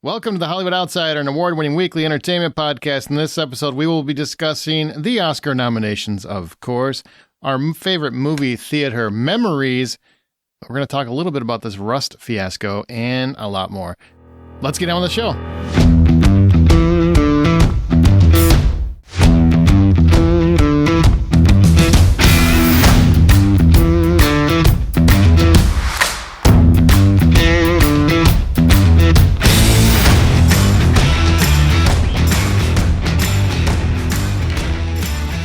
Welcome to the Hollywood Outsider, an award-winning weekly entertainment podcast. In this episode, we will be discussing the Oscar nominations, of course, our favorite movie theater memories. We're going to talk a little bit about this Rust fiasco and a lot more. Let's get on with the show.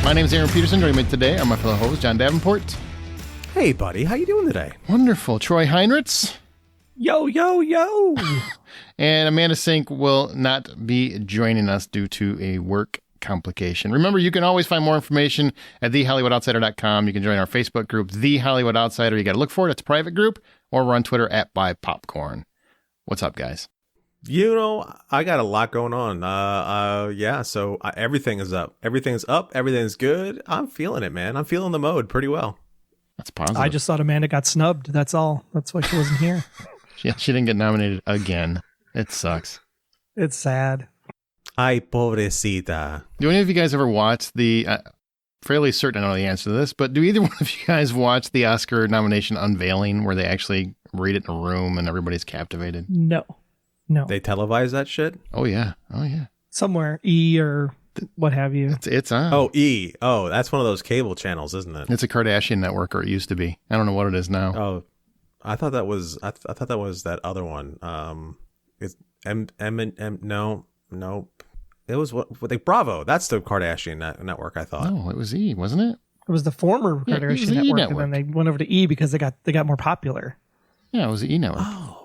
My name is Aaron Peterson. Joining me today are my fellow host, John Davenport. Hey, buddy. How you doing today? Wonderful. Troy Heinrichs. Yo, yo, yo. And Amanda Sink will not be joining us due to a work complication. Remember, you can always find more information at thehollywoodoutsider.com. You can join our Facebook group, The Hollywood Outsider. You got to look for it. It's a private group. Or we're on Twitter at BuyPopcorn. What's up, guys? You know, I got a lot going on. So everything is up. Everything's up. Everything's good. I'm feeling it, man. I'm feeling the mode pretty well. That's positive. I just thought Amanda got snubbed. That's all. That's why she wasn't here. She didn't get nominated again. It sucks. It's sad. Ay, pobrecita. Do any of you guys ever watch the, fairly certain I know the answer to this, but do either one of you guys watch the Oscar nomination unveiling where they actually read it in a room and everybody's captivated? No. They televise that shit? Oh, yeah. Somewhere, E or what have you. It's on. Oh, E. Oh, that's one of those cable channels, isn't it? It's a Kardashian network, or it used to be. I don't know what it is now. Oh, I thought that was that other one. It's no. It was what Bravo. That's the Kardashian network, I thought. No, it was E, wasn't it? It was the former Yeah, it was Kardashian the E network, network. and then they went over to E because they got more popular. Yeah, it was the E network. Oh.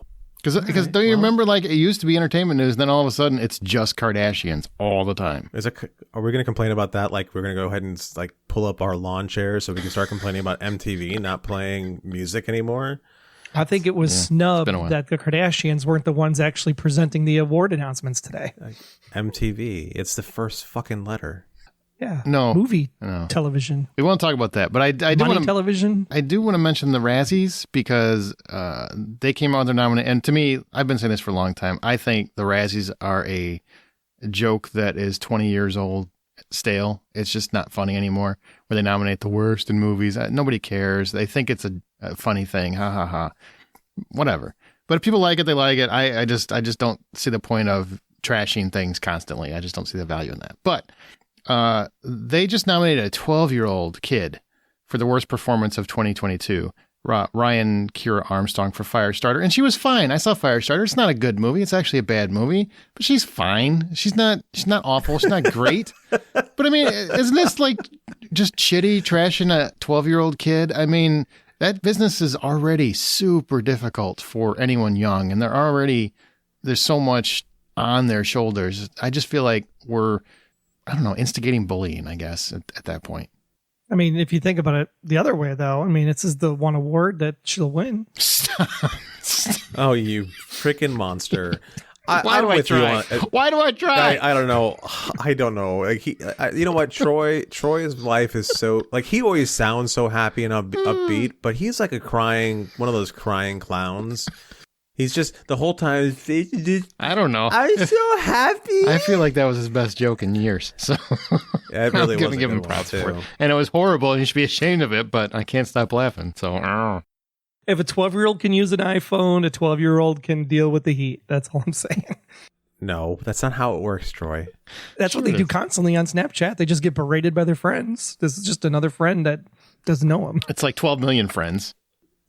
Because don't you remember, like, it used to be entertainment news, then all of a sudden it's just Kardashians all the time. Are we going to complain about that? Like, we're going to go ahead and like pull up our lawn chairs so we can start complaining about MTV not playing music anymore? I think it was snubbed that the Kardashians weren't the ones actually presenting the award announcements today. MTV. It's the first fucking letter. Yeah. No. Movie. No. Television. We won't talk about that, but I do want to television. I do want to mention the Razzies because they came out with their nomination. And to me, I've been saying this for a long time. I think the Razzies are a joke that is 20 years old, stale. It's just not funny anymore. Where they nominate the worst in movies, nobody cares. They think it's a funny thing. Ha ha ha. Whatever. But if people like it, they like it. I just don't see the point of trashing things constantly. I just don't see the value in that. But they just nominated a 12-year-old kid for the worst performance of 2022, Ryan Kira Armstrong for Firestarter. And she was fine. I saw Firestarter. It's not a good movie. It's actually a bad movie, but she's fine. She's not awful. She's not great. But I mean, isn't this like just shitty trashing a 12-year-old kid? I mean, that business is already super difficult for anyone young, and there's so much on their shoulders. I just feel like we're, I don't know, instigating bullying, I guess, at that point. I mean, if you think about it the other way, though, I mean, this is the one award that she'll win. Stop. Oh, you freaking monster. Why do I try? Why do I try? I don't know. I don't know. Like you know what? Troy's life is so, like, he always sounds so happy and upbeat, but he's like one of those crying clowns. He's just the whole time. I don't know. I'm so happy. I feel like that was his best joke in years. So yeah, it really I'm going to give him props for it. And it was horrible, and you should be ashamed of it. But I can't stop laughing. So if a 12-year-old can use an iPhone, a 12-year-old can deal with the heat. That's all I'm saying. No, that's not how it works, Troy. That's what they do constantly on Snapchat. They just get berated by their friends. This is just another friend that doesn't know them. It's like 12 million friends.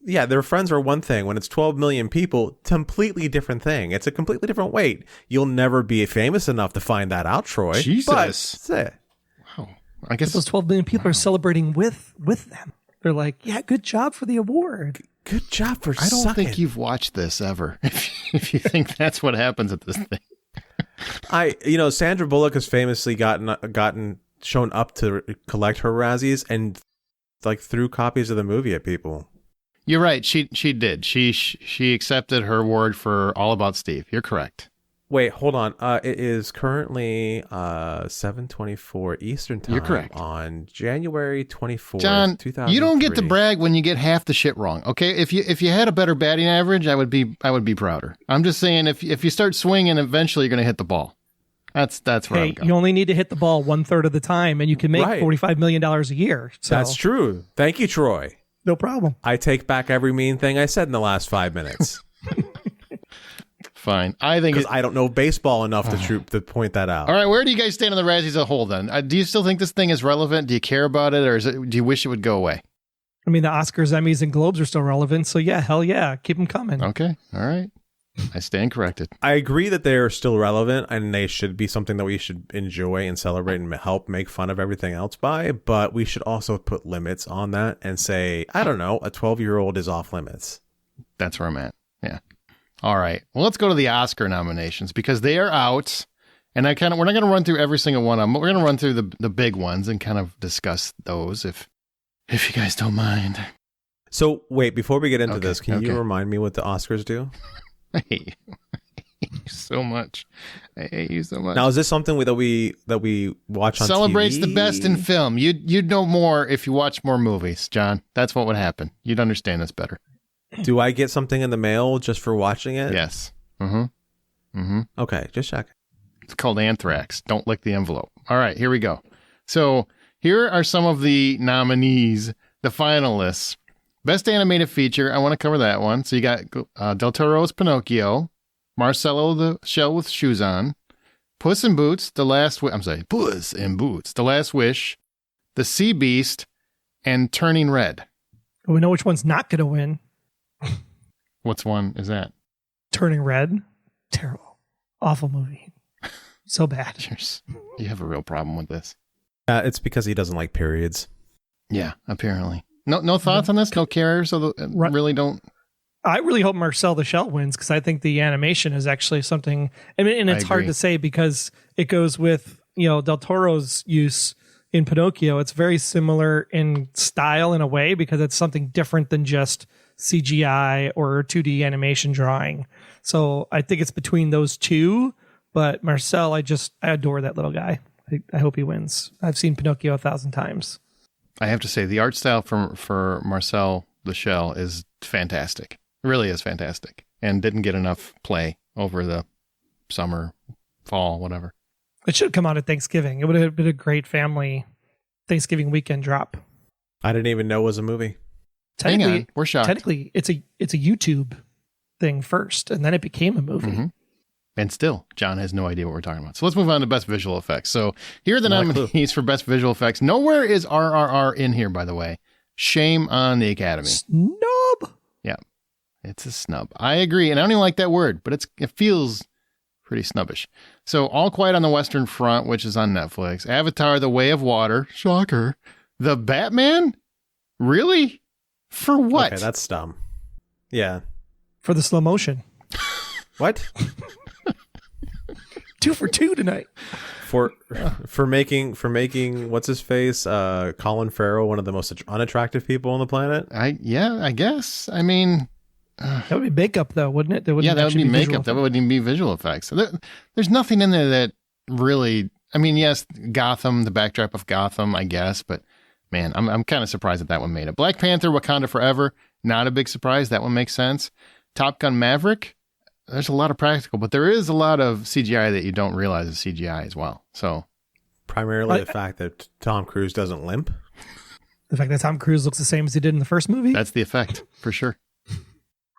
Yeah, their friends are one thing. When it's 12 million people, completely different thing. It's a completely different weight. You'll never be famous enough to find that out, Troy. Jesus. But, wow. I guess those 12 million people are celebrating with them. They're like, yeah, good job for the award. Good job for I don't think you've watched this ever. If you think that's what happens at this thing. Sandra Bullock has famously gotten shown up to collect her Razzies and like threw copies of the movie at people. You're right. She did. She accepted her award for All About Steve. You're correct. Wait, hold on. It is currently 7:24 Eastern Time. You're correct. On January 24th, John, 2003. you don't get to brag when you get half the shit wrong. Okay, if you had a better batting average, I would be prouder. I'm just saying if you start swinging, eventually you're going to hit the ball. That's where I'm going. You only need to hit the ball 1/3 of the time, and you can make Right. $45 million a year. So That's true. Thank you, Troy. no problem. I take back every mean thing I said in the last 5 minutes Fine. I think because I don't know baseball enough to point that out. All right, where do you guys stand on the Razzies as a whole then? Do you still think this thing is relevant? Do you care about it, or do you wish it would go away? I mean, the Oscars, Emmys, and Globes are still relevant. So yeah, hell yeah, keep them coming. Okay. All right. I stand corrected. I agree that they're still relevant and they should be something that we should enjoy and celebrate and help make fun of everything else by, but we should also put limits on that and say, I don't know, a 12-year-old is off limits. That's where I'm at. Yeah. All right. Well, let's go to the Oscar nominations because they are out. And we're not going to run through every single one of them, but we're going to run through the big ones and kind of discuss those if you guys don't mind. So wait, before we get into this, can you remind me what the Oscars do? I hate you so much. I hate you so much. Now, is this something that we watch on Celebrates TV? the best in film. You'd know more if you watch more movies, John. That's what would happen. You'd understand this better. Do I get something in the mail just for watching it? Yes. Mm-hmm. Mm-hmm. Okay, just check. It's called Anthrax. Don't lick the envelope. All right, here we go. So here are some of the nominees, the finalists. Best Animated Feature, I want to cover that one. So you got Del Toro's Pinocchio, Marcelo the Shell with Shoes On, Puss in Boots, Puss in Boots, The Last Wish, The Sea Beast, and Turning Red. We know which one's not going to win. What's one is that? Turning Red. Terrible. Awful movie. So bad. You have a real problem with this. It's because he doesn't like periods. Yeah, apparently. No thoughts on this? No cares? So really don't. I really hope Marcel the Shell wins because I think the animation is actually something. I mean, and it's hard to say because it goes with Del Toro's use in Pinocchio. It's very similar in style in a way because it's something different than just CGI or 2D animation drawing. So I think it's between those two. But Marcel, I adore that little guy. I hope he wins. I've seen Pinocchio 1,000 times. I have to say, the art style for Marcel the Shell is fantastic. It really is fantastic. And didn't get enough play over the summer, fall, whatever. It should come out at Thanksgiving. It would have been a great family Thanksgiving weekend drop. I didn't even know it was a movie. Hang on, we're shocked. Technically, it's a YouTube thing first, and then it became a movie. Mm-hmm. And still, John has no idea what we're talking about. So let's move on to Best Visual Effects. So here are the nominees for Best Visual Effects. Nowhere is RRR in here, by the way. Shame on the Academy. Snub. Yeah, it's a snub. I agree, and I don't even like that word, but it feels pretty snubbish. So All Quiet on the Western Front, which is on Netflix. Avatar: The Way of Water. Shocker. The Batman? Really? For what? Okay, that's dumb. Yeah. For the slow motion. What? 2 for 2 tonight. For making what's his face, Colin Farrell, one of the most unattractive people on the planet. I guess. I mean, that would be makeup, though, wouldn't it? That would be makeup. That wouldn't even be visual effects. There's nothing in there that really. I mean, yes, Gotham, the backdrop of Gotham, I guess, but man, I'm kind of surprised that one made it. Black Panther: Wakanda Forever, not a big surprise. That one makes sense. Top Gun: Maverick. There's a lot of practical, but there is a lot of CGI that you don't realize is CGI as well. So, primarily the fact that Tom Cruise doesn't limp. The fact that Tom Cruise looks the same as he did in the first movie. That's the effect, for sure.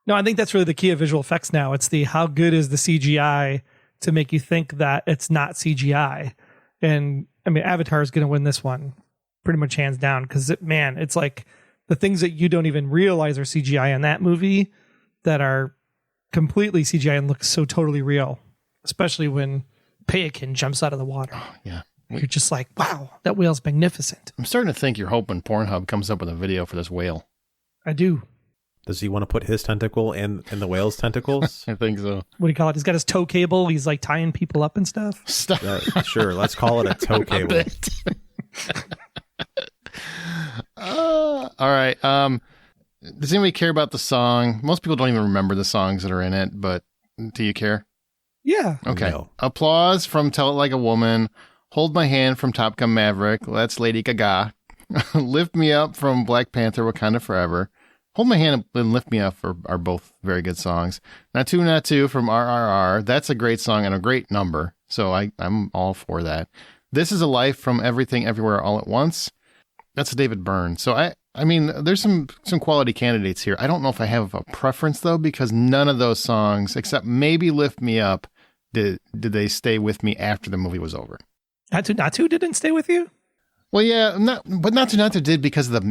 No, I think that's really the key of visual effects now. It's the how good is the CGI to make you think that it's not CGI. And I mean, Avatar is going to win this one pretty much hands down because, it's like the things that you don't even realize are CGI in that movie that are completely CGI and looks so totally real, especially when Payakin jumps out of the water. Oh, yeah. You're just like, wow, that whale's magnificent. I'm starting to think you're hoping Pornhub comes up with a video for this whale. I do. Does he want to put his tentacle in the whale's tentacles? I think so. What do you call it? He's got his tow cable. He's like tying people up and stuff. Sure, let's call it a tow cable. All right. Does anybody care about the song? Most people don't even remember the songs that are in it, but do you care? Yeah. Okay. No. Applause from Tell It Like a Woman. Hold My Hand from Top Gun Maverick. That's Lady Gaga. Lift Me Up from Black Panther, Wakanda Forever. Hold My Hand and Lift Me Up are both very good songs. Natu Natu from RRR. That's a great song and a great number. So I'm all for that. This Is a Life from Everything Everywhere All at Once. That's David Byrne. So I mean, there's some quality candidates here. I don't know if I have a preference though, because none of those songs, except maybe Lift Me Up, did they stay with me after the movie was over. Natu Natu didn't stay with you? Well, yeah, but Natu Natu did because of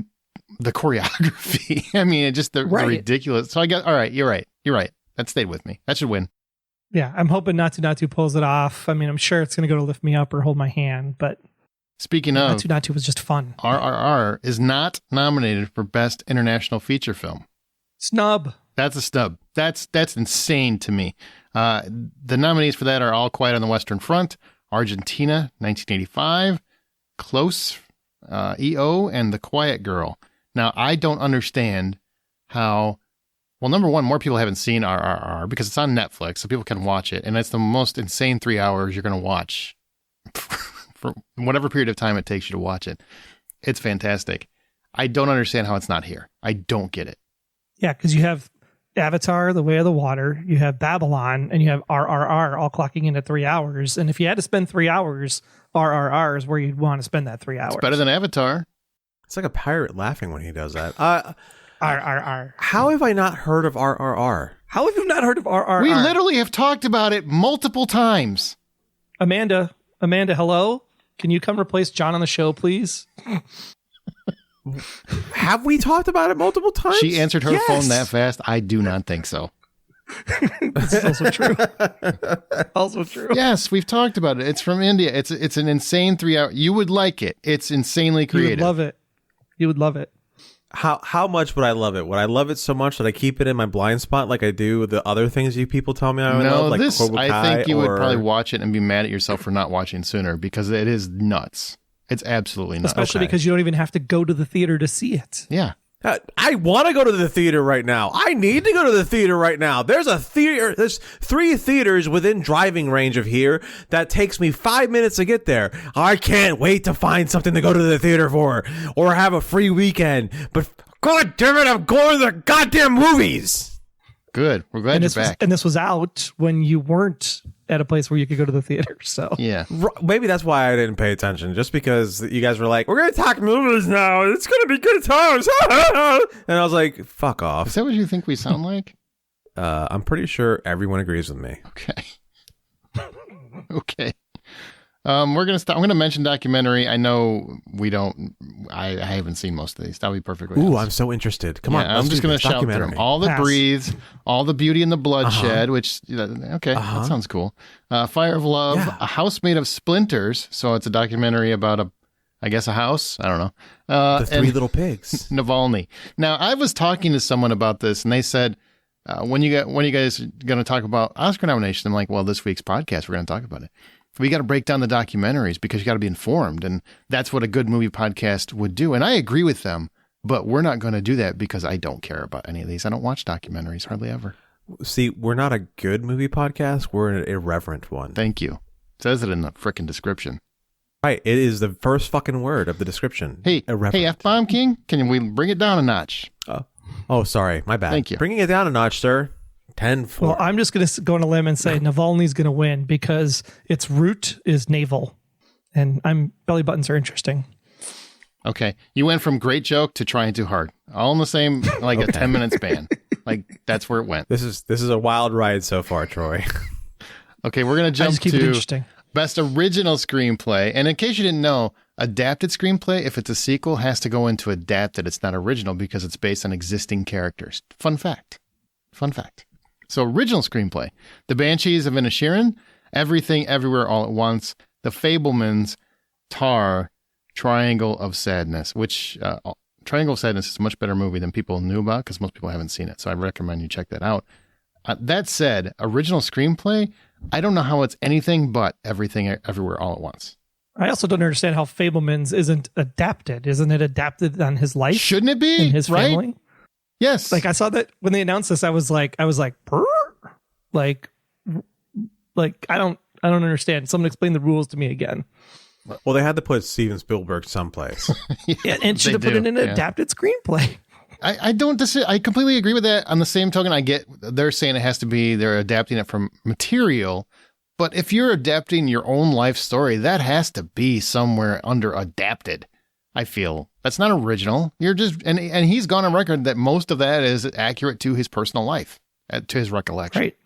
the choreography. I mean, it just the ridiculous. So I got, all right, you're right. That stayed with me. That should win. Yeah, I'm hoping Natu Natu pulls it off. I mean, I'm sure it's going to go to Lift Me Up or Hold My Hand, but speaking of, Natu Natu was just fun. RRR is not nominated for Best International Feature Film. Snub. That's a snub. That's insane to me. The nominees for that are All Quiet on the Western Front, Argentina, 1985, Close, EO, and The Quiet Girl. Now, I don't understand how... Well, number one, more people haven't seen RRR because it's on Netflix, so people can watch it. And it's the most insane 3 hours you're going to watch for whatever period of time it takes you to watch it. It's fantastic. I don't understand how it's not here. I don't get it. Yeah, because you have Avatar, The Way of the Water, you have Babylon, and you have RRR all clocking into 3 hours. And if you had to spend 3 hours, RRR is where you'd want to spend that 3 hours. It's better than Avatar. It's like a pirate laughing when he does that. RRR. How have I not heard of RRR? How have you not heard of RRR? We literally have talked about it multiple times. Amanda, hello? Can you come replace John on the show, please? Have we talked about it multiple times? She answered her phone that fast. I do not think so. This is also true. Also true. Yes, we've talked about it. It's from India. It's an insane 3 hour. You would like it. It's insanely creative. You would love it. You would love it. How much would I love it? Would I love it so much that I keep it in my blind spot like I do with the other things you people tell me I would love? Like this, Cobra Kai, I think you would probably watch it and be mad at yourself for not watching sooner because it is nuts. It's absolutely nuts. Especially because you don't even have to go to the theater to see it. Yeah. I want to go to the theater right now. I need to go to the theater right now. There's 3 theaters within driving range of here that takes me 5 minutes to get there. I can't wait to find something to go to the theater for or have a free weekend. But God damn it, I'm going to the goddamn movies. Good. We're glad you're back. And this was out when you weren't at a place where you could go to the theater. So yeah, maybe that's why I didn't pay attention. Just because you guys were like, "We're going to talk movies now. It's going to be good times," and I was like, "Fuck off." Is that what you think we sound like? I'm pretty sure everyone agrees with me. Okay. Okay. We're gonna stop. I'm gonna mention documentary. I know we don't. I haven't seen most of these. That'll be perfectly. Ooh, honest. I'm so interested. Come on, I'm just gonna shout through them. All That Breathes, All the Beauty and the Bloodshed. Which that sounds cool. Fire of Love, A House Made of Splinters. So it's a documentary about a house. I don't know. The Three Little Pigs. Navalny. Now I was talking to someone about this, and they said, when you guys gonna talk about Oscar nominations? I'm like, well, this week's podcast we're gonna talk about it. We got to break down the documentaries because you got to be informed. And that's what a good movie podcast would do. And I agree with them, but we're not going to do that because I don't care about any of these. I don't watch documentaries hardly ever. See, we're not a good movie podcast. We're an irreverent one. Thank you. It says it in the frickin' description. Right. It is the first fucking word of the description. Hey, F-Bomb King, can we bring it down a notch? Oh, sorry. My bad. Thank you. Bringing it down a notch, sir. 10-4. Well, I'm just going to go on a limb and say Navalny's going to win because its root is navel, and belly buttons are interesting. Okay, you went from great joke to trying too hard, all in the same a 10-minute span. Like that's where it went. This is a wild ride so far, Troy. Okay, we're gonna jump keep it to interesting. Best Original Screenplay, and in case you didn't know, adapted screenplay, if it's a sequel, has to go into adapted. It's not original because it's based on existing characters. Fun fact. So original screenplay, The Banshees of Inisherin, Everything Everywhere All at Once, The Fabelmans, Tar, Triangle of Sadness, which Triangle of Sadness is a much better movie than people knew about because most people haven't seen it. So I recommend you check that out. That said, original screenplay, I don't know how it's anything but Everything Everywhere All at Once. I also don't understand how Fabelmans isn't adapted. Isn't it adapted on his life? Shouldn't it be? And his family? Yes. Like I saw that when they announced this, I was like, like Like, I don't understand. Someone explain the rules to me again. Well, they had to put Steven Spielberg someplace. And should have put it in an adapted screenplay. I don't I completely agree with that. On the same token, I get they're saying it has to be, they're adapting it from material. But if you're adapting your own life story, that has to be somewhere under adapted. I feel that's not original. You're just, and he's gone on record that most of that is accurate to his personal life, to his recollection. Right.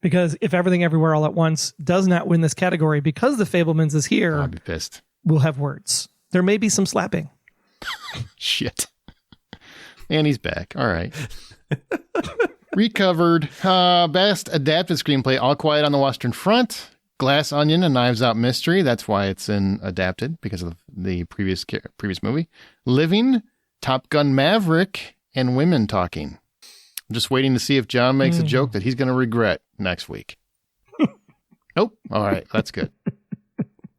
Because if Everything Everywhere All at Once does not win this category because The Fabelmans is here, I'll be pissed. We'll have words. There may be some slapping. Shit. And he's back. All right. Recovered. Best adapted screenplay, All Quiet on the Western Front, Glass Onion, and Knives Out Mystery. That's why it's in adapted, because of the previous movie. Living, Top Gun Maverick, and Women Talking. I'm just waiting to see if John makes a joke that he's going to regret next week. Nope. All right. That's good.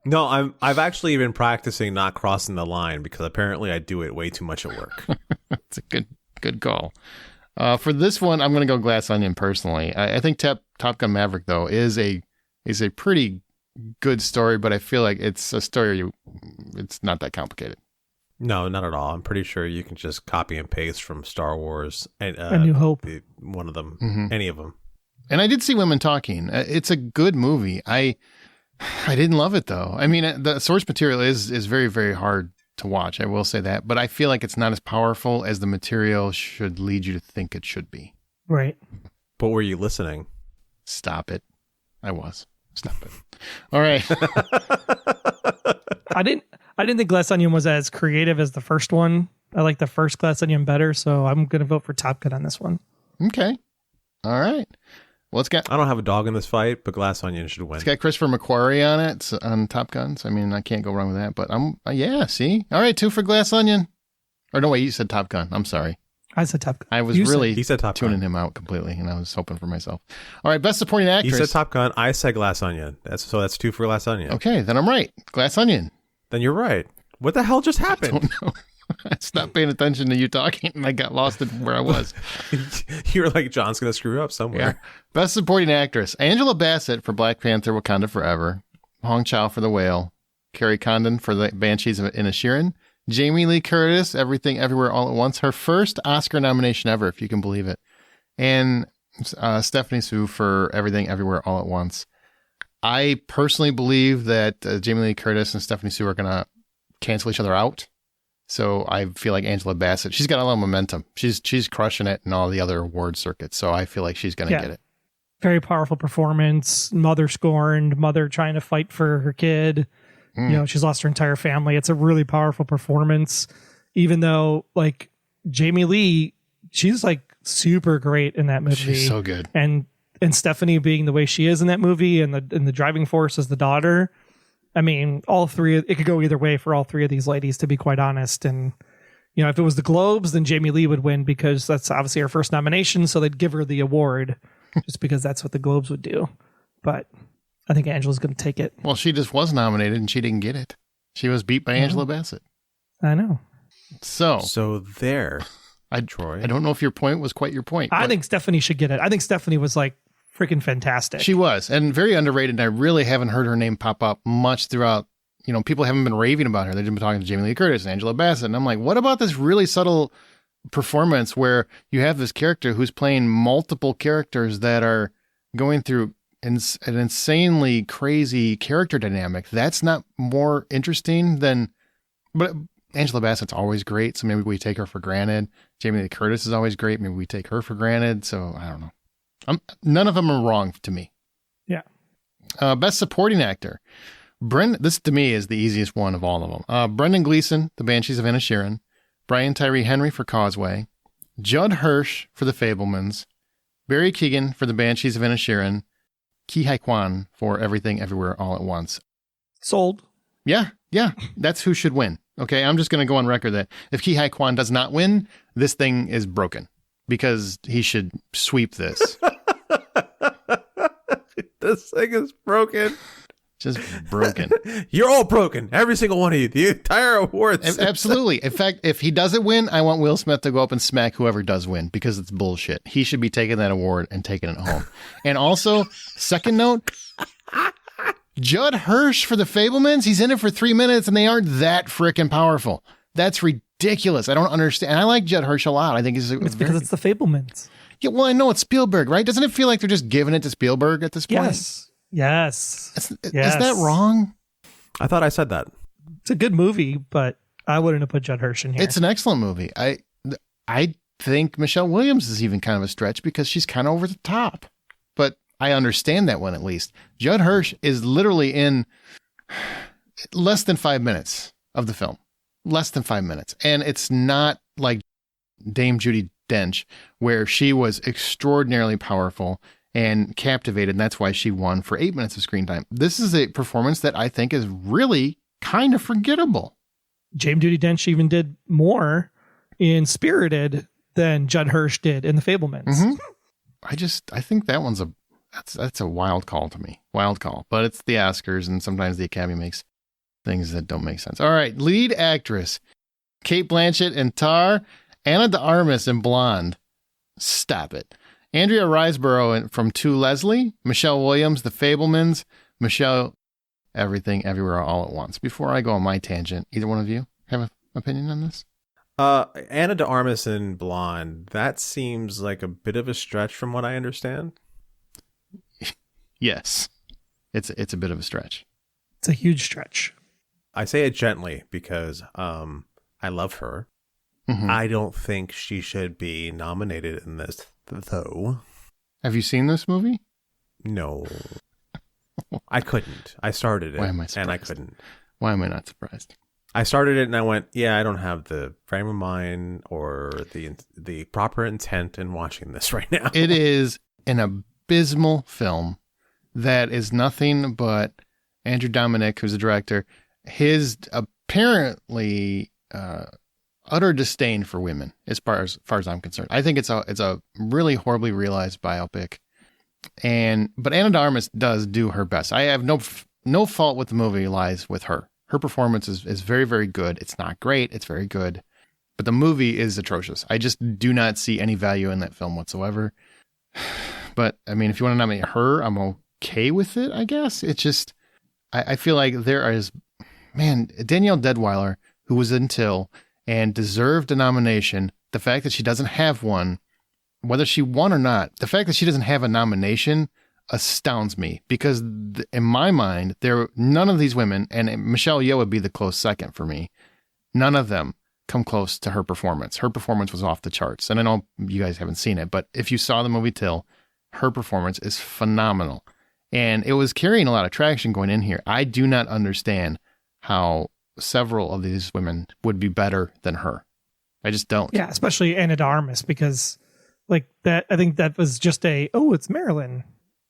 No, I've actually been practicing not crossing the line because apparently I do it way too much at work. That's a good call. For this one, I'm going to go Glass Onion personally. I think Top Gun Maverick, though, is a pretty good story, but I feel like it's a story it's not that complicated. No, not at all. I'm pretty sure you can just copy and paste from Star Wars and A New Hope. One of them, any of them. And I did see Women Talking. It's a good movie. I didn't love it, though. I mean, the source material is very, very hard to watch. I will say that. But I feel like it's not as powerful as the material should lead you to think it should be. Right. But were you listening? Stop it. I was. Stop it. All right. I didn't think Glass Onion was as creative as the first one. I like the first Glass Onion better, so I'm going to vote for Top Gun on this one. Okay. All right. Well, it's got... I don't have a dog in this fight, but Glass Onion should win. It's got Christopher McQuarrie on it, on Top Gun. So, I mean, I can't go wrong with that. But yeah, see? All right, 2 for Glass Onion. Or no, wait, you said Top Gun. I'm sorry. I said Top Gun. I was he said Top tuning Gun. him out completely, and I was hoping for myself. All right, Best Supporting Actress. You said Top Gun. I said Glass Onion. That's 2 for Glass Onion. Okay, then I'm right. Glass Onion. Then you're right. What the hell just happened? I don't know. I stopped paying attention to you talking, and I got lost in where I was. You're like, John's going to screw up somewhere. Yeah. Best Supporting Actress. Angela Bassett for Black Panther, Wakanda Forever. Hong Chow for The Whale. Carrie Condon for The Banshees of Inisherin. Jamie Lee Curtis, Everything Everywhere All at Once. Her first Oscar nomination ever, if you can believe it. And Stephanie Hsu for Everything Everywhere All at Once. I personally believe that Jamie Lee Curtis and Stephanie Hsu are going to cancel each other out. So I feel like Angela Bassett, she's got a lot of momentum. She's crushing it in all the other award circuits. So I feel like she's going to get it. Very powerful performance. Mother scorned, mother trying to fight for her kid. You know, she's lost her entire family. It's a really powerful performance. Even though, like, Jamie Lee, she's like super great in that movie. She's so good. And Stephanie being the way she is in that movie, and the driving force as the daughter. I mean, all three, it could go either way for all three of these ladies, to be quite honest. And, you know, if it was the Globes, then Jamie Lee would win because that's obviously her first nomination. So they'd give her the award just because that's what the Globes would do. But I think Angela's going to take it. Well, she just was nominated and she didn't get it. She was beat by Angela Bassett. I know. So there, Troy. I don't know if your point was quite your point. I think Stephanie should get it. I think Stephanie was like freaking fantastic. She was, and very underrated. And I really haven't heard her name pop up much throughout. You know, people haven't been raving about her. They've been talking to Jamie Lee Curtis and Angela Bassett. And I'm like, what about this really subtle performance where you have this character who's playing multiple characters that are going through an insanely crazy character dynamic? That's not more interesting than, but Angela Bassett's always great. So maybe we take her for granted. Jamie Lee Curtis is always great. Maybe we take her for granted. So I don't know. None of them are wrong to me. Yeah. Best Supporting Actor. This to me is the easiest one of all of them. Brendan Gleeson, The Banshees of Inisherin. Brian Tyree Henry for Causeway. Judd Hirsch for The Fabelmans. Barry Keoghan for The Banshees of Inisherin. Ki Hai Kwan for Everything Everywhere All at Once. Sold. Yeah. That's who should win. Okay, I'm just going to go on record that if Ki Hai Kwan does not win, this thing is broken because he should sweep this. This thing is broken. Just broken. You're all broken. Every single one of you. The entire awards. Absolutely. In fact, if he doesn't win, I want Will Smith to go up and smack whoever does win because it's bullshit. He should be taking that award and taking it home. And also, second note, Judd Hirsch for the Fabelmans? He's in it for 3 minutes and they aren't that freaking powerful. That's ridiculous. I don't understand. I like Judd Hirsch a lot. I think he's because it's the Fabelmans. Yeah, well, I know it's Spielberg, right? Doesn't it feel like they're just giving it to Spielberg at this point? Yes. Is that wrong? I thought I said that. It's a good movie, but I wouldn't have put Judd Hirsch in here. It's an excellent movie. I think Michelle Williams is even kind of a stretch because she's kind of over the top. But I understand that one at least. Judd Hirsch is literally in less than 5 minutes of the film. Less than 5 minutes. And it's not like Dame Judi Dench, where she was extraordinarily powerful and captivated, and that's why she won for 8 minutes of screen time. This is a performance that I think is really kind of forgettable. Dame Judi Dench even did more in Spirited than Judd Hirsch did in The Fabelmans. Mm-hmm. I think that one's that's a wild call to me. Wild call. But it's the Oscars, and sometimes the Academy makes things that don't make sense. All right, lead actress. Cate Blanchett in Tar, Ana de Armas in Blonde. Stop it. Andrea Riseborough from To Leslie, Michelle Williams, The Fabelmans, Michelle Everything Everywhere All at Once. Before I go on my tangent, either one of you have an opinion on this? Ana de Armas in Blonde, that seems like a bit of a stretch from what I understand. Yes, it's a bit of a stretch. It's a huge stretch. I say it gently because I love her. Mm-hmm. I don't think she should be nominated in this, though. Have you seen this movie? No. I couldn't. I started it, Why am I surprised? And I couldn't. Why am I not surprised? I started it and I went, yeah, I don't have the frame of mind or the proper intent in watching this right now. It is an abysmal film that is nothing but Andrew Dominik, who's the director, his apparently utter disdain for women, as far as I'm concerned. I think it's a really horribly realized biopic, but Ana de Armas does do her best. I have no fault with the movie lies with her. Her performance is very, very good. It's not great. It's very good. But the movie is atrocious. I just do not see any value in that film whatsoever. But, I mean, if you want to nominate her, I'm okay with it, I guess. It's just, I feel like there is, man, Danielle Deadwyler, who was in Till and deserved a nomination. The fact that she doesn't have one, whether she won or not, the fact that she doesn't have a nomination astounds me, because in my mind, none of these women, and Michelle Yeoh would be the close second for me, none of them come close to her performance. Her performance was off the charts. And I know you guys haven't seen it, but if you saw the movie Till, her performance is phenomenal. And it was carrying a lot of traction going in here. I do not understand how several of these women would be better than her. I just don't. Yeah, especially Ana de Armas, because like that, I think that was just it's Marilyn.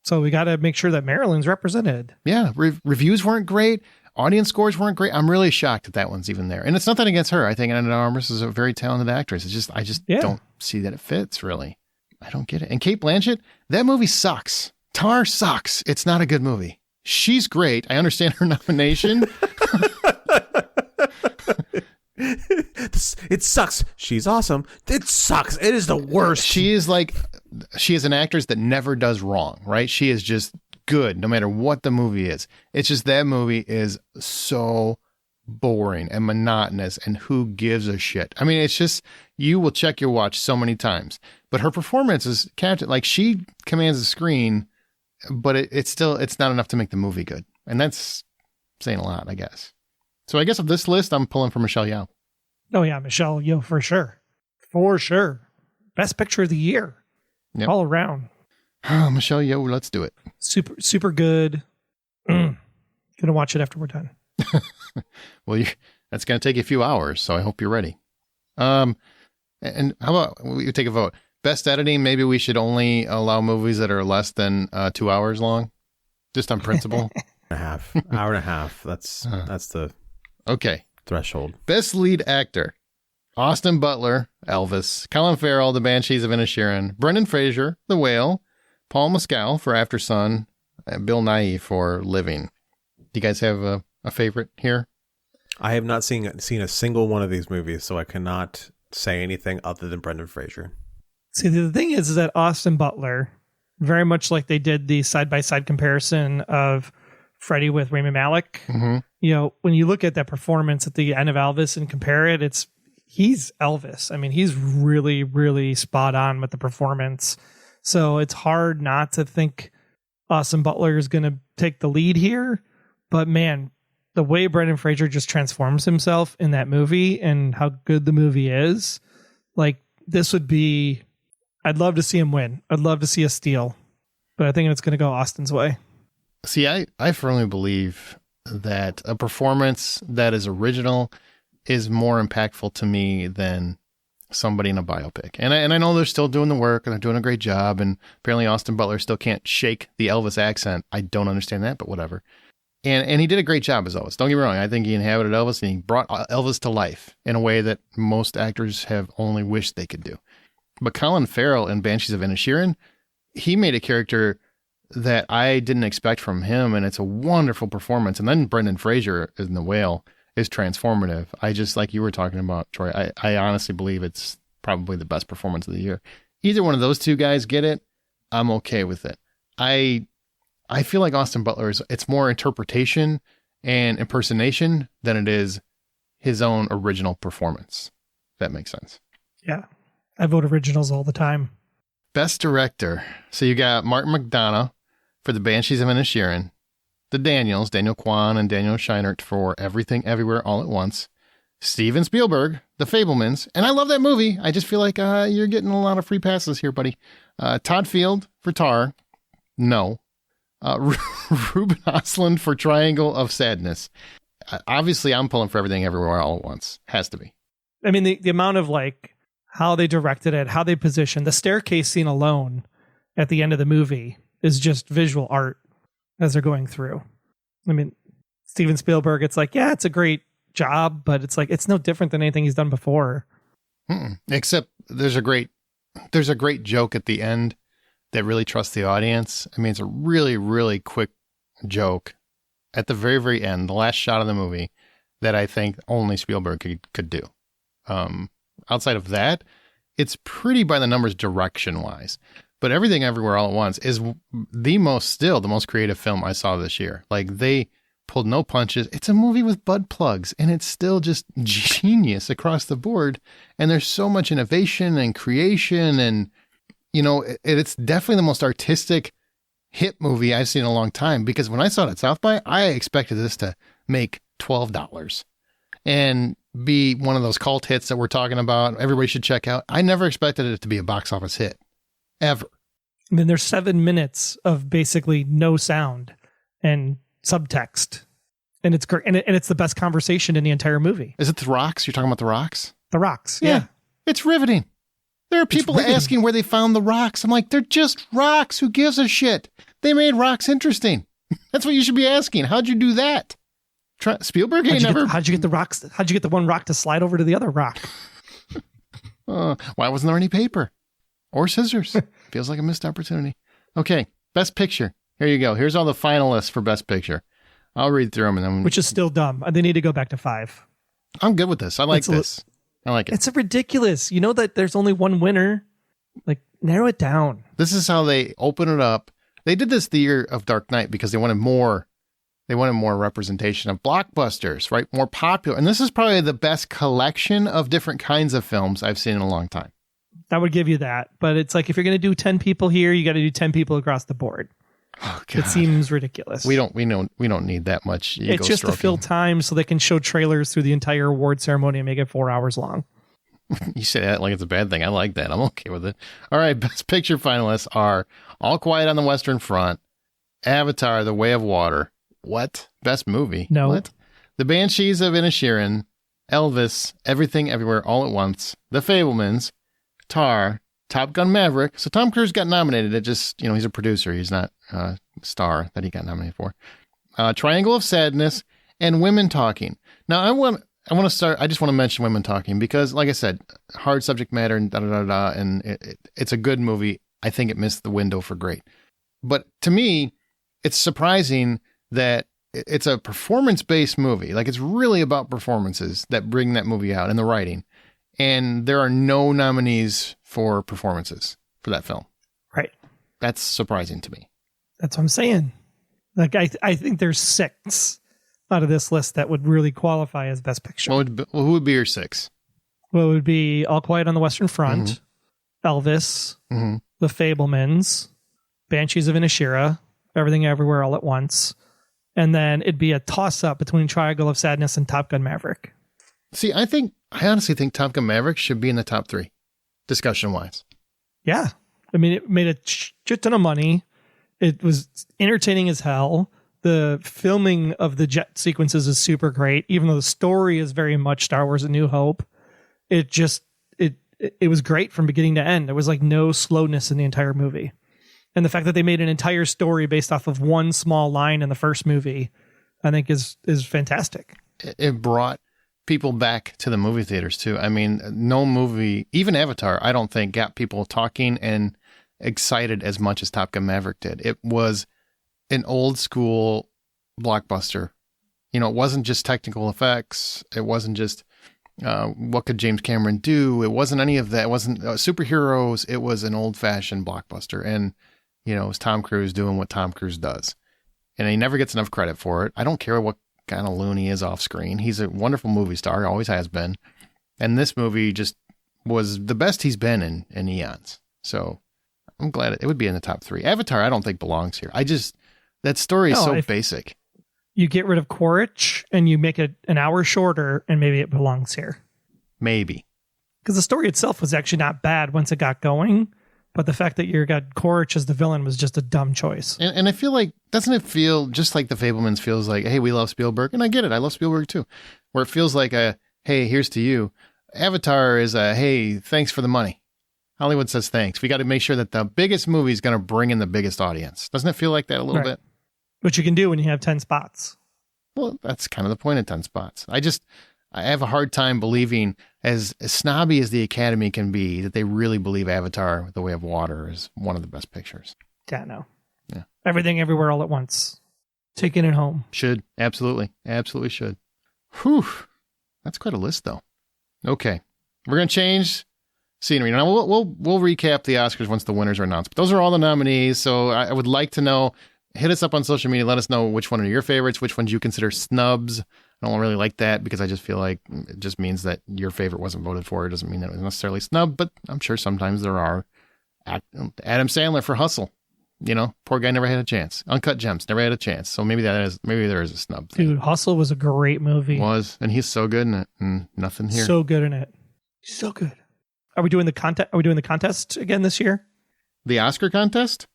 So we got to make sure that Marilyn's represented. Yeah, reviews weren't great. Audience scores weren't great. I'm really shocked that one's even there. And it's nothing against her. I think Ana de Armas is a very talented actress. It's just, I just don't see that it fits, really. I don't get it. And Cate Blanchett, that movie sucks. Tar sucks. It's not a good movie. She's great. I understand her nomination. It sucks. She's awesome. It sucks. It is the worst. She is an actress that never does wrong, right? She is just good no matter what the movie is. It's just that movie is so boring and monotonous, and who gives a shit? I mean, it's just, you will check your watch so many times, but her performance is captain. Like, she commands the screen, but it's not enough to make the movie good. And that's saying a lot, I guess. So I guess of this list, I'm pulling for Michelle Yeoh. Oh yeah, Michelle Yeoh for sure. For sure. Best picture of the year. Yep. All around. Oh, Michelle Yeoh, let's do it. Super, super good. Gonna watch it after we're done. Well, that's going to take you a few hours, so I hope you're ready. And how about we take a vote? Best editing, maybe we should only allow movies that are less than 2 hours long, just on principle. Hour and a half. That's the threshold. Best lead actor: Austin Butler, Elvis; Colin Farrell, The Banshees of Inisherin; Brendan Fraser, The Whale; Paul Mescal for After Sun; and Bill Nighy for Living. Do you guys have a favorite here? I have not seen a single one of these movies, so I cannot say anything other than Brendan Fraser. See, the thing is that Austin Butler, very much like they did the side-by-side comparison of Freddie with Rami Malek. Mm-hmm. You know, when you look at that performance at the end of Elvis and compare it, he's Elvis. I mean, he's really, really spot on with the performance. So it's hard not to think Austin Butler is going to take the lead here. But man, the way Brendan Fraser just transforms himself in that movie and how good the movie is, like this would be, I'd love to see him win. I'd love to see a steal, but I think it's going to go Austin's way. See, I firmly believe that a performance that is original is more impactful to me than somebody in a biopic. And I know they're still doing the work and they're doing a great job. And apparently Austin Butler still can't shake the Elvis accent. I don't understand that, but whatever. And he did a great job as Elvis. Don't get me wrong. I think he inhabited Elvis and he brought Elvis to life in a way that most actors have only wished they could do. But Colin Farrell in Banshees of Inisherin, he made a character that I didn't expect from him, and it's a wonderful performance. And then Brendan Fraser in The Whale is transformative. I just, like you were talking about, Troy, I honestly believe it's probably the best performance of the year. Either one of those two guys get it, I'm okay with it. I feel like Austin Butler it's more interpretation and impersonation than it is his own original performance. If that makes sense. Yeah. I vote originals all the time. Best director. So you got Martin McDonagh for The Banshees of Inisherin, the Daniels, Daniel Kwan and Daniel Scheinert for Everything Everywhere All at Once, Steven Spielberg, The Fabelmans, and I love that movie. I just feel like you're getting a lot of free passes here, buddy. Todd Field for Tar, no. Ruben Östlund for Triangle of Sadness. Obviously, I'm pulling for Everything Everywhere All at Once. Has to be. I mean, the amount of like how they directed it, how they positioned the staircase scene alone at the end of the movie is just visual art as they're going through. I mean, Steven Spielberg, it's like, yeah, it's a great job, but it's like, it's no different than anything he's done before. Except there's a great joke at the end that really trusts the audience. I mean, it's a really, really quick joke at the very, very end, the last shot of the movie that I think only Spielberg could do. Outside of that, it's pretty by the numbers direction wise, but Everything Everywhere All at Once is the most creative film I saw this year. Like they pulled no punches. It's a movie with butt plugs and it's still just genius across the board. And there's so much innovation and creation and, you know, it's definitely the most artistic hit movie I've seen in a long time, because when I saw it at South by, I expected this to make $12 and be one of those cult hits that we're talking about. Everybody should check out. I never expected it to be a box office hit ever. I mean, there's 7 minutes of basically no sound and subtext, and it's great. And it's the best conversation in the entire movie. Is it The Rocks? You're talking about The Rocks? The Rocks. Yeah. It's riveting. There are people asking where they found the rocks. I'm like, they're just rocks. Who gives a shit? They made rocks interesting. That's what you should be asking. How'd you do that? Spielberg ain't never. How'd you get the rocks? How'd you get the one rock to slide over to the other rock? Why wasn't there any paper or scissors? Feels like a missed opportunity. Okay, Best Picture. Here you go. Here's all the finalists for Best Picture. I'll read through them and then. Which is still dumb. They need to go back to 5. I'm good with this. I like this. I like it. It's ridiculous. You know that there's only one winner. Like, narrow it down. This is how they open it up. They did this the year of Dark Knight because they wanted more representation of blockbusters, right? More popular. And this is probably the best collection of different kinds of films I've seen in a long time. I would give you that. But it's like, if you're going to do 10 people here, you got to do 10 people across the board. Oh, God. It seems ridiculous. We don't need that much ego It's just stroking. to fill time so they can show trailers through the entire award ceremony and make it 4 hours long. You say that like it's a bad thing. I like that. I'm okay with it. All right. Best Picture finalists are All Quiet on the Western Front, Avatar, The Way of Water. What? Best movie? No. What? The Banshees of Inisherin, Elvis, Everything Everywhere All at Once, The Fabelmans, Tar, Top Gun Maverick. So Tom Cruise got nominated. It just, he's a producer. He's not a star that he got nominated for. Triangle of Sadness and Women Talking. Now, I want to start. I just want to mention Women Talking because, like I said, hard subject matter and and it's a good movie. I think it missed the window for great. But to me, it's surprising that it's a performance-based movie. Like, it's really about performances that bring that movie out and the writing. And there are no nominees for performances for that film. Right. That's surprising to me. That's what I'm saying. Like I think there's 6 out of this list that would really qualify as Best Picture. Who would be your 6? Well, it would be All Quiet on the Western Front, Elvis, The Fabelmans, Banshees of Inisherin, Everything Everywhere All at Once, and then it'd be a toss-up between Triangle of Sadness and Top Gun Maverick. See, I honestly think Top Gun Maverick should be in the top 3, discussion-wise. Yeah. I mean, it made a shit ton of money. It was entertaining as hell. The filming of the jet sequences is super great, even though the story is very much Star Wars: A New Hope. It was great from beginning to end. There was like no slowness in the entire movie. And the fact that they made an entire story based off of one small line in the first movie, I think is fantastic. It brought people back to the movie theaters too. I mean, no movie, even Avatar, I don't think got people talking and excited as much as Top Gun Maverick did. It was an old school blockbuster. You know, it wasn't just technical effects. It wasn't just what could James Cameron do. It wasn't any of that. It wasn't superheroes. It was an old fashioned blockbuster. And, you know, it was Tom Cruise doing what Tom Cruise does. And he never gets enough credit for it. I don't care what kind of loon he is off screen. He's a wonderful movie star. Always has been. And this movie just was the best he's been in eons. So I'm glad it would be in the top 3. Avatar, I don't think belongs here. That story is so basic. You get rid of Quaritch and you make it an hour shorter, and maybe it belongs here. Maybe. Because the story itself was actually not bad once it got going, but the fact that you got Quaritch as the villain was just a dumb choice. And I feel like, doesn't it feel just like The Fabelmans feels like, hey, we love Spielberg, and I get it, I love Spielberg too, where it feels like a, hey, here's to you. Avatar is a, hey, thanks for the money. Hollywood says thanks. We got to make sure that the biggest movie is going to bring in the biggest audience. Doesn't it feel like that a little bit? Which you can do when you have 10 spots. Well, that's kind of the point of 10 spots. I have a hard time believing, as snobby as the Academy can be, that they really believe Avatar: The Way of Water is one of the best pictures. Yeah, no. Yeah. Everything Everywhere All at Once. Taking it home. Should. Absolutely. Absolutely should. Whew. That's quite a list, though. Okay. We're going to change scenery. Now, we'll recap the Oscars once the winners are announced. But those are all the nominees, so I would like to know. Hit us up on social media. Let us know which one are your favorites, which ones you consider snubs. I don't really like that because I just feel like it just means that your favorite wasn't voted for. It doesn't mean that it was necessarily snubbed, but I'm sure sometimes there are. Adam Sandler for Hustle. You know, poor guy never had a chance. Uncut Gems never had a chance. So maybe there is a snub thing. Dude, Hustle was a great movie. And he's so good in it, and nothing here. So good in it. So good. Are we doing the contest again this year? The Oscar contest?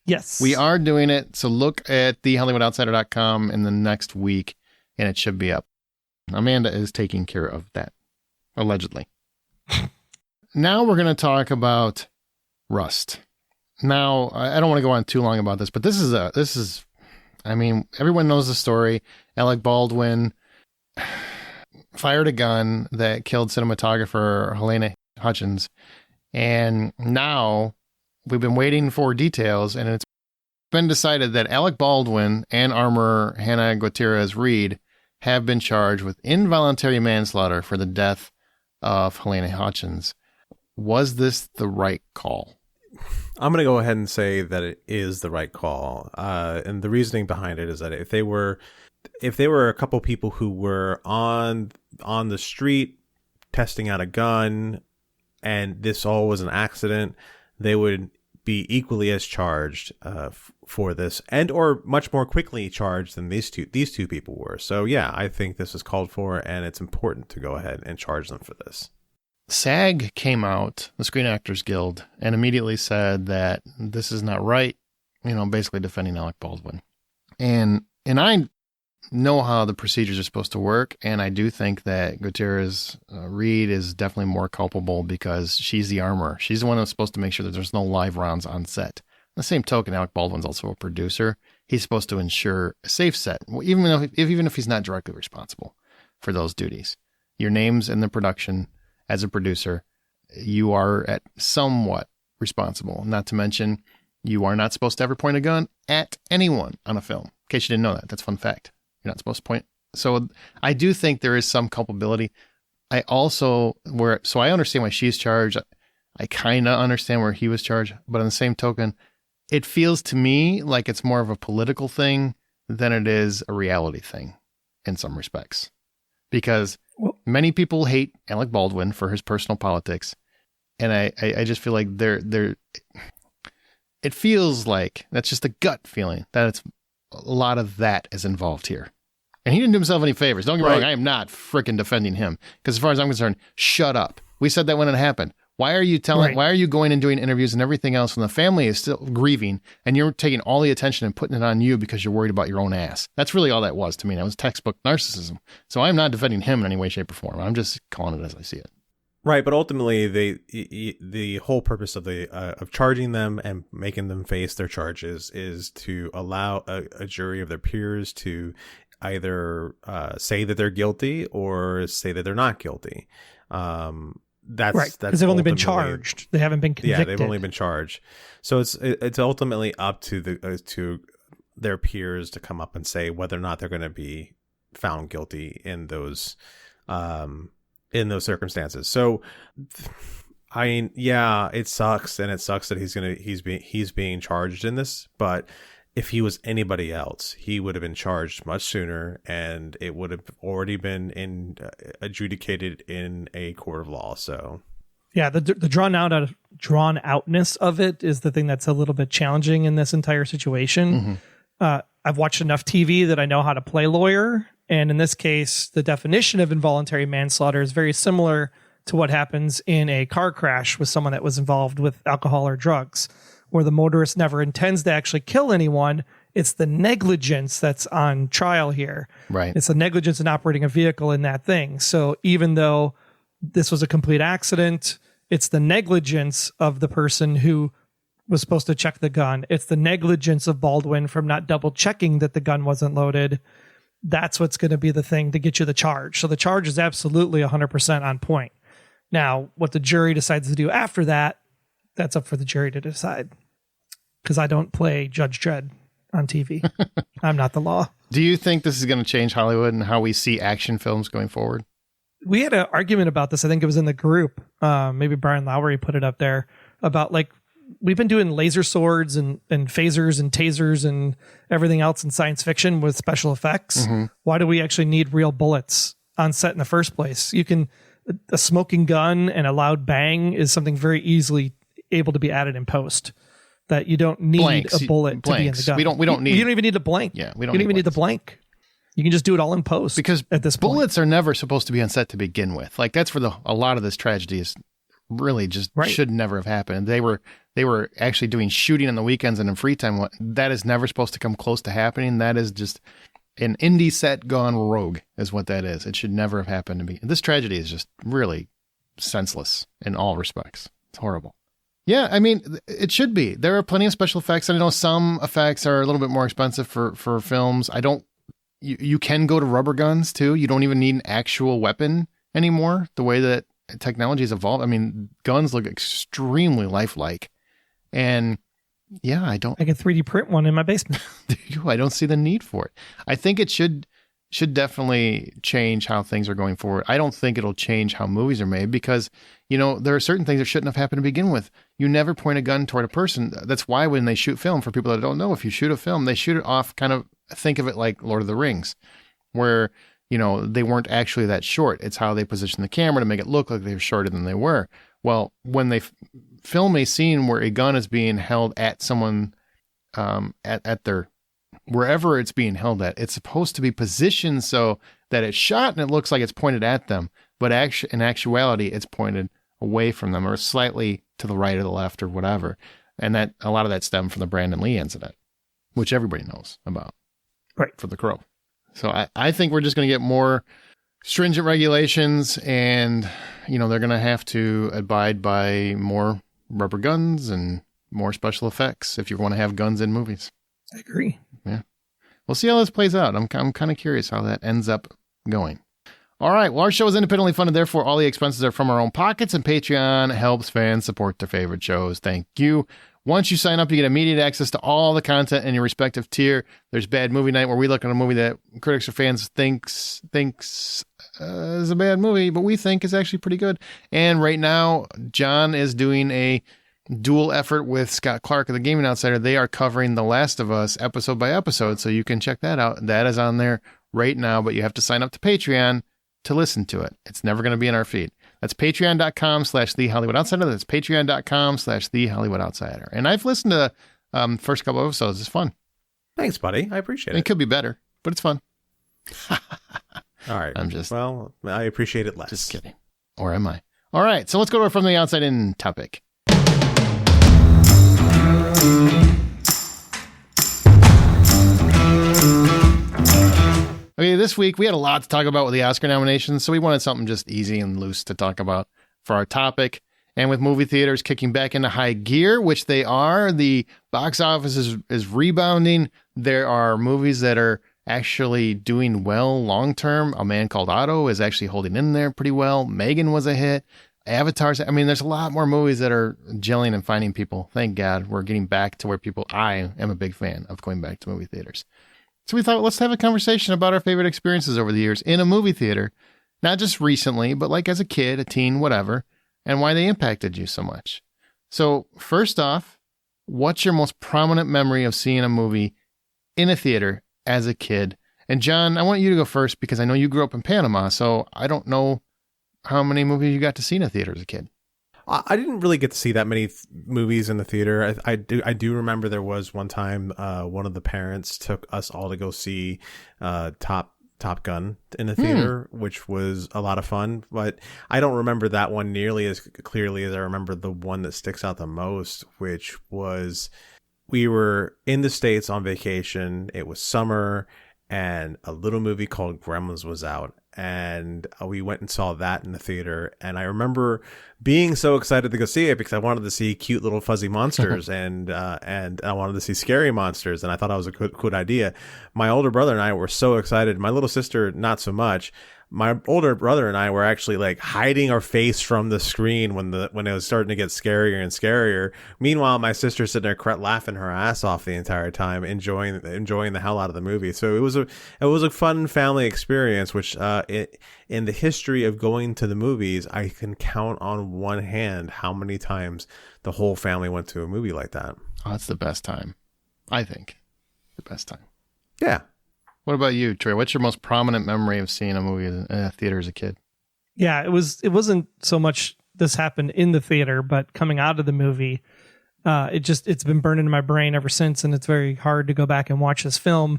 Yes. We are doing it. So look at thehollywoodoutsider.com in the next week, and it should be up. Amanda is taking care of that, allegedly. Now we're going to talk about Rust. Now, I don't want to go on too long about this, but this is, I mean, everyone knows the story. Alec Baldwin fired a gun that killed cinematographer Helena Hutchins, and now we've been waiting for details, and it's been decided that Alec Baldwin and armorer Hannah Gutierrez-Reed have been charged with involuntary manslaughter for the death of Helena Hutchins. Was this the right call? I'm going to go ahead and say that it is the right call. And the reasoning behind it is that if they were a couple people who were on the street testing out a gun and this all was an accident, they would be equally as charged for this, and or much more quickly charged than these two people were. So yeah, I think this is called for, and it's important to go ahead and charge them for this. SAG came out, the Screen Actors Guild, and immediately said that this is not right, you know, basically defending Alec Baldwin. And I know how the procedures are supposed to work, and I do think that Gutierrez Reed is definitely more culpable because she's the armorer. She's the one that's supposed to make sure that there's no live rounds on set. On the same token, Alec Baldwin's also a producer. He's supposed to ensure a safe set, even if he's not directly responsible for those duties. Your name's in the production. As a producer, you are at somewhat responsible. Not to mention, you are not supposed to ever point a gun at anyone on a film. In case you didn't know that, that's a fun fact. You're not supposed to point. So I do think there is some culpability. I understand why she's charged. I kind of understand where he was charged, but on the same token, it feels to me like it's more of a political thing than it is a reality thing in some respects. Because many people hate Alec Baldwin for his personal politics. And I just feel like it feels like, that's just a gut feeling, that it's a lot of that is involved here. And he didn't do himself any favors. Don't get me wrong, I am not freaking defending him. Because as far as I'm concerned, shut up. We said that when it happened. Why are you why are you going and doing interviews and everything else when the family is still grieving and you're taking all the attention and putting it on you because you're worried about your own ass? That's really all that was to me. That was textbook narcissism. So I'm not defending him in any way, shape, or form. I'm just calling it as I see it. Right, but ultimately, the whole purpose of of charging them and making them face their charges is to allow a jury of their peers to either say that they're guilty or say that they're not guilty. That's right, because they've only been charged. They haven't been convicted. Yeah, they've only been charged. So it's ultimately up to to their peers to come up and say whether or not they're going to be found guilty in those circumstances. So, I mean, yeah, it sucks, and it sucks that he's being charged in this. But if he was anybody else, he would have been charged much sooner, and it would have already been adjudicated in a court of law. So, yeah, the drawn outness of it is the thing that's a little bit challenging in this entire situation. Mm-hmm. I've watched enough TV that I know how to play lawyer. And in this case, the definition of involuntary manslaughter is very similar to what happens in a car crash with someone that was involved with alcohol or drugs, where the motorist never intends to actually kill anyone. It's the negligence that's on trial here. Right. It's the negligence in operating a vehicle in that thing. So even though this was a complete accident, it's the negligence of the person who was supposed to check the gun. It's the negligence of Baldwin from not double checking that the gun wasn't loaded. That's what's going to be the thing to get you the charge. So the charge is absolutely 100% on point. Now, what the jury decides to do after that, that's up for the jury to decide. Because I don't play Judge Dredd on TV. I'm not the law. Do you think this is going to change Hollywood and how we see action films going forward? We had an argument about this. I think it was in the group. Maybe Brian Lowry put it up there about like, we've been doing laser swords and phasers and tasers and everything else in science fiction with special effects. Mm-hmm. Why do we actually need real bullets on set in the first place? A smoking gun and a loud bang is something very easily able to be added in post. That you don't need a bullet to be in the gun. We don't need. You don't even need a blank. Yeah, you don't even need the blank. You can just do it all in post. Because at this bullets are never supposed to be on set to begin with. Like that's where a lot of this tragedy is really just should never have happened. They were actually doing shooting on the weekends and in free time. That is never supposed to come close to happening. That is just an indie set gone rogue is what that is. It should never have happened to me. This tragedy is just really senseless in all respects. It's horrible. Yeah, I mean, it should be. There are plenty of special effects. I know some effects are a little bit more expensive for films. You can go to rubber guns too. You don't even need an actual weapon anymore. The way that technology has evolved. I mean, guns look extremely lifelike. And yeah, I can 3D print one in my basement. I don't see the need for it. I think it should definitely change how things are going forward. I don't think it'll change how movies are made because, there are certain things that shouldn't have happened to begin with. You never point a gun toward a person. That's why when they shoot film, for people that don't know, if you shoot a film, they shoot it off, kind of think of it like Lord of the Rings, where, they weren't actually that short. It's how they position the camera to make it look like they were shorter than they were. Well, when they film a scene where a gun is being held at someone, at their, wherever it's being held at, it's supposed to be positioned so that it's shot and it looks like it's pointed at them. But in actuality, it's pointed away from them or slightly to the right or the left or whatever. And that a lot of that stemmed from the Brandon Lee incident, which everybody knows about. Right. For The Crow. So I think we're just going to get more stringent regulations and, they're going to have to abide by more rubber guns and more special effects if you want to have guns in movies. I agree. Yeah. We'll see how this plays out. I'm kind of curious how that ends up going. All right. Well, our show is independently funded. Therefore, all the expenses are from our own pockets, and Patreon helps fans support their favorite shows. Thank you. Once you sign up, you get immediate access to all the content in your respective tier. There's Bad Movie Night, where we look at a movie that critics or fans thinks is a bad movie, but we think is actually pretty good. And right now, John is doing a dual effort with Scott Clark of the Gaming Outsider. They are covering The Last of Us episode by episode, so you can check that out. That is on there right now, but you have to sign up to Patreon to listen to it. It's never going to be in our feed. That's patreon.com/The Hollywood Outsider. That's patreon.com/The Hollywood Outsider. And I've listened to first couple of episodes. It's fun. Thanks, buddy. I appreciate it. It could be better, but it's fun. All right. Well, I appreciate it less. Just kidding. Or am I? All right. So let's go to our From the Outside In topic. Okay, this week we had a lot to talk about with the Oscar nominations, so we wanted something just easy and loose to talk about for our topic. And with movie theaters kicking back into high gear, which they are, the box office is rebounding. There are movies that are actually doing well long term. A Man Called Otto is actually holding in there pretty well. Megan was a hit. Avatar's, I mean, there's a lot more movies that are gelling and finding people. Thank God we're getting back to where I am a big fan of going back to movie theaters. So we thought, let's have a conversation about our favorite experiences over the years in a movie theater, not just recently, but like as a kid, a teen, whatever, and why they impacted you so much. So first off, what's your most prominent memory of seeing a movie in a theater as a kid? And John, I want you to go first because I know you grew up in Panama, so I don't know how many movies you got to see in a theater as a kid. I didn't really get to see that many movies in the theater. I do remember there was one time one of the parents took us all to go see Top Gun in the theater, which was a lot of fun. But I don't remember that one nearly as clearly as I remember the one that sticks out the most, which was we were in the States on vacation. It was summer, and a little movie called Gremlins was out. And we went and saw that in the theater. And I remember being so excited to go see it because I wanted to see cute little fuzzy monsters and I wanted to see scary monsters. And I thought that was a good idea. My older brother and I were so excited. My little sister, not so much. My older brother and I were actually like hiding our face from the screen when it was starting to get scarier and scarier. Meanwhile, my sister's sitting there laughing her ass off the entire time, enjoying the hell out of the movie. So it was a fun family experience, which in the history of going to the movies, I can count on one hand how many times the whole family went to a movie like that. Oh, that's the best time. I think the best time. Yeah. What about you, Troy? What's your most prominent memory of seeing a movie in a theater as a kid? Yeah, it wasn't so much this happened in the theater, but coming out of the movie, it's been burned into my brain ever since, and it's very hard to go back and watch this film.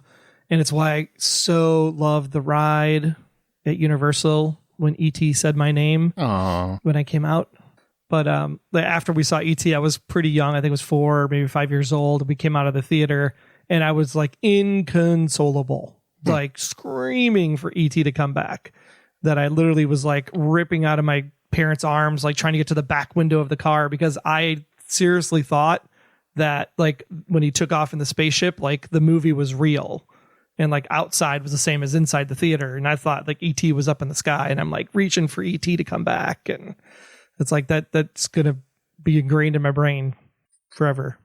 And it's why I so love the ride at Universal when E.T. said my name when I came out. But after we saw E.T., I was pretty young. I think it was 4 or maybe 5 years old. We came out of the theater, and I was like inconsolable. Like screaming for E.T. to come back, that I literally was like ripping out of my parents' arms, like trying to get to the back window of the car, because I seriously thought that like when he took off in the spaceship, like the movie was real and like outside was the same as inside the theater. And I thought like E.T. was up in the sky, and I'm like reaching for E.T. to come back. And it's like that's going to be ingrained in my brain forever.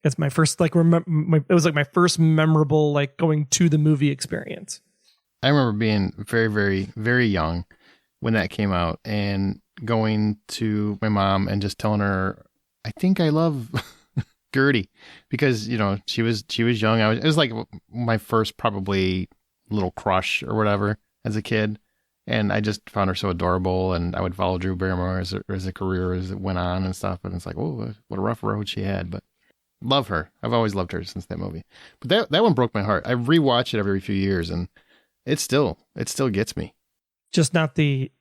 It's my first, like, it was like my first memorable, like, going to the movie experience. I remember being very, very, very young when that came out and going to my mom and just telling her, I think I love Gertie, because, you know, she was young. It was like my first probably little crush or whatever as a kid. And I just found her so adorable, and I would follow Drew Barrymore as a career as it went on and stuff. And it's like, oh, what a rough road she had, but love her. I've always loved her since that movie. But that one broke my heart. I rewatch it every few years, and it still gets me. Just not the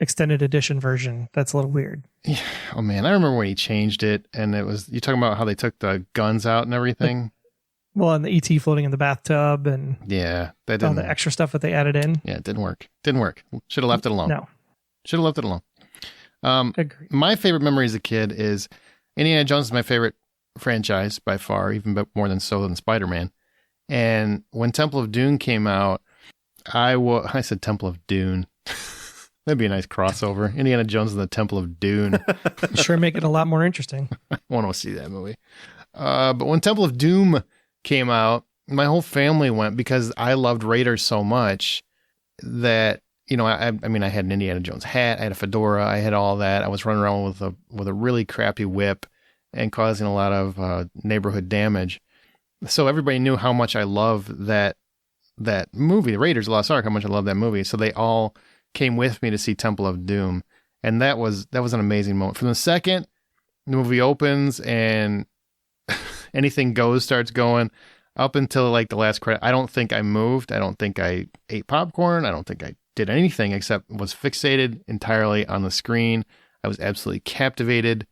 extended edition version. That's a little weird. Yeah. Oh man, I remember when he changed it, and it was, you talking about how they took the guns out and everything. Well, and the ET floating in the bathtub, and yeah, that didn't, all the extra stuff that they added in. Yeah, it didn't work. Should have left it alone. No. Should have left it alone. Agreed. My favorite memory as a kid is Indiana Jones is my favorite franchise by far, even more than Spider-Man. And when Temple of Doom came out, I said Temple of Dune. That'd be a nice crossover. Indiana Jones and the Temple of Dune. Sure, make it a lot more interesting. I want to see that movie. But when Temple of Doom came out, my whole family went because I loved Raiders so much that, you know, I mean, I had an Indiana Jones hat, I had a fedora, I had all that. I was running around with a really crappy whip, and causing a lot of neighborhood damage. So everybody knew how much I loved that movie, The Raiders of the Lost Ark, how much I love that movie. So they all came with me to see Temple of Doom. And that was an amazing moment. From the second the movie opens and Anything Goes starts going up until like the last credit, I don't think I moved. I don't think I ate popcorn. I don't think I did anything except was fixated entirely on the screen. I was absolutely captivated.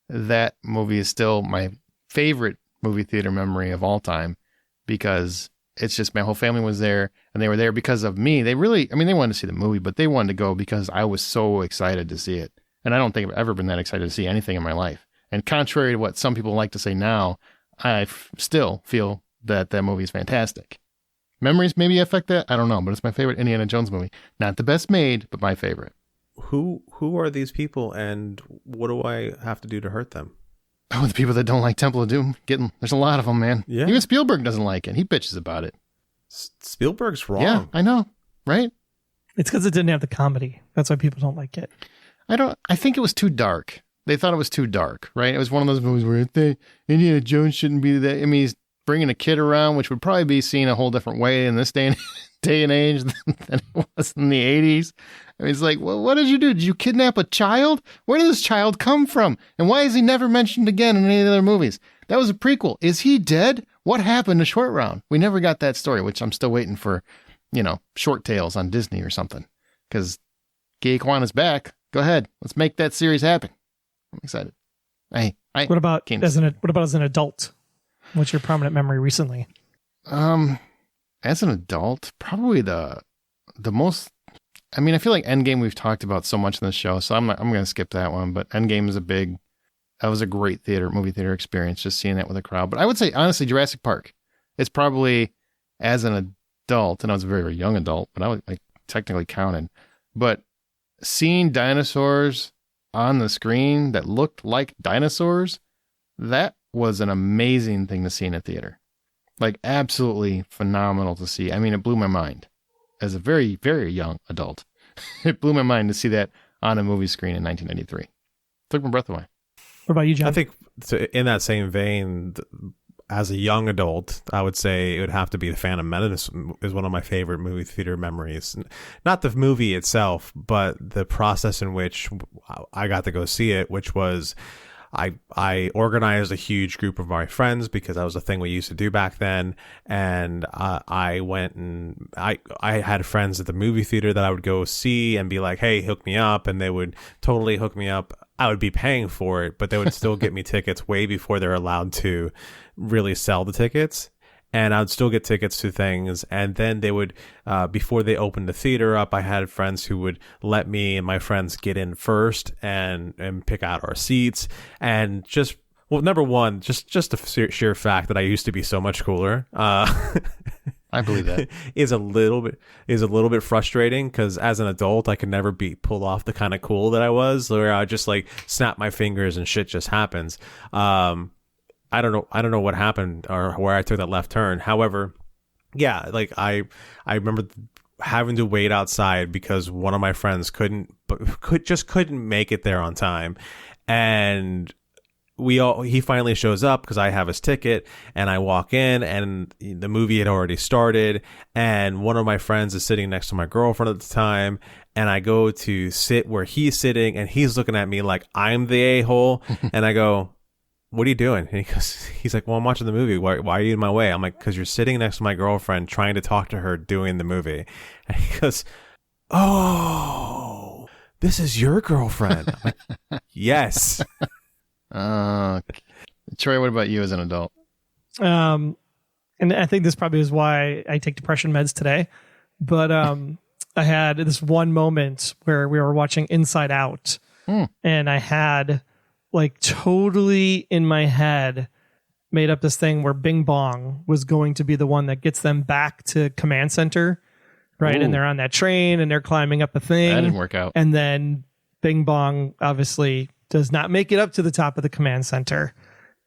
That movie is still my favorite movie theater memory of all time because it's just my whole family was there and they were there because of me. They really, I mean, they wanted to see the movie, but they wanted to go because I was so excited to see it. And I don't think I've ever been that excited to see anything in my life. And contrary to what some people like to say now, I still feel that movie is fantastic. Memories maybe affect that. I don't know, but it's my favorite Indiana Jones movie. Not the best made, but my favorite. Who are these people and what do I have to do to hurt them? Oh, the people that don't like Temple of Doom. There's a lot of them, man. Yeah. Even Spielberg doesn't like it. He bitches about it. Spielberg's wrong. Yeah, I know. Right? It's because it didn't have the comedy. That's why people don't like it. I think it was too dark. They thought it was too dark, right? It was one of those movies where Indiana Jones shouldn't be that. I mean, he's bringing a kid around, which would probably be seen a whole different way in this day and age than it was in the 80s. I mean, it's like, well, what did you do? Did you kidnap a child? Where did this child come from? And why is he never mentioned again in any of the other movies? That was a prequel. Is he dead? What happened to Short Round? We never got that story, which I'm still waiting for, Short Tales on Disney or something. Because Gay Kwan is back. Go ahead. Let's make that series happen. I'm excited. What about as an adult? What's your prominent memory recently? As an adult, probably the most. I mean, I feel like Endgame we've talked about so much in this show, so I'm going to skip that one. But Endgame is that was a great movie theater experience, just seeing that with a crowd. But I would say honestly, Jurassic Park. It's probably as an adult, and I was a very, very young adult, but I was technically counted. But seeing dinosaurs on the screen that looked like dinosaurs, that was an amazing thing to see in a theater. Like absolutely phenomenal to see. I mean, it blew my mind as a very, very young adult. It blew my mind to see that on a movie screen in 1993. Took my breath away. What about you, John? I think in that same vein, as a young adult, I would say it would have to be The Phantom Menace is one of my favorite movie theater memories. Not the movie itself, but the process in which I got to go see it, which was I organized a huge group of my friends because that was a thing we used to do back then. And I went and I had friends at the movie theater that I would go see and be like, hey, hook me up. And they would totally hook me up. I would be paying for it, but they would still get me tickets way before they're allowed to really sell the tickets. And I would still get tickets to things. And then they would, before they opened the theater up, I had friends who would let me and my friends get in first and pick out our seats. And just, well, number one, just the sheer fact that I used to be so much cooler. I believe that is a little bit frustrating because as an adult, I could never be pulled off the kind of cool that I was, where I just like snap my fingers and shit just happens. I don't know what happened or where I took that left turn. However, yeah, like I remember having to wait outside because one of my friends couldn't make it there on time. And he finally shows up because I have his ticket and I walk in and the movie had already started and one of my friends is sitting next to my girlfriend at the time. And I go to sit where he's sitting and he's looking at me like I'm the a-hole. And I go, what are you doing? And he's like, well, I'm watching the movie. Why are you in my way? I'm like, because you're sitting next to my girlfriend trying to talk to her doing the movie. And he goes, oh, this is your girlfriend. I'm like, yes. Troy, what about you as an adult? And I think this probably is why I take depression meds today. But I had this one moment where we were watching Inside Out. And I had like totally in my head made up this thing where Bing Bong was going to be the one that gets them back to Command Center, right? Ooh. And they're on that train and they're climbing up a thing. That didn't work out. And then Bing Bong obviously does not make it up to the top of the Command Center.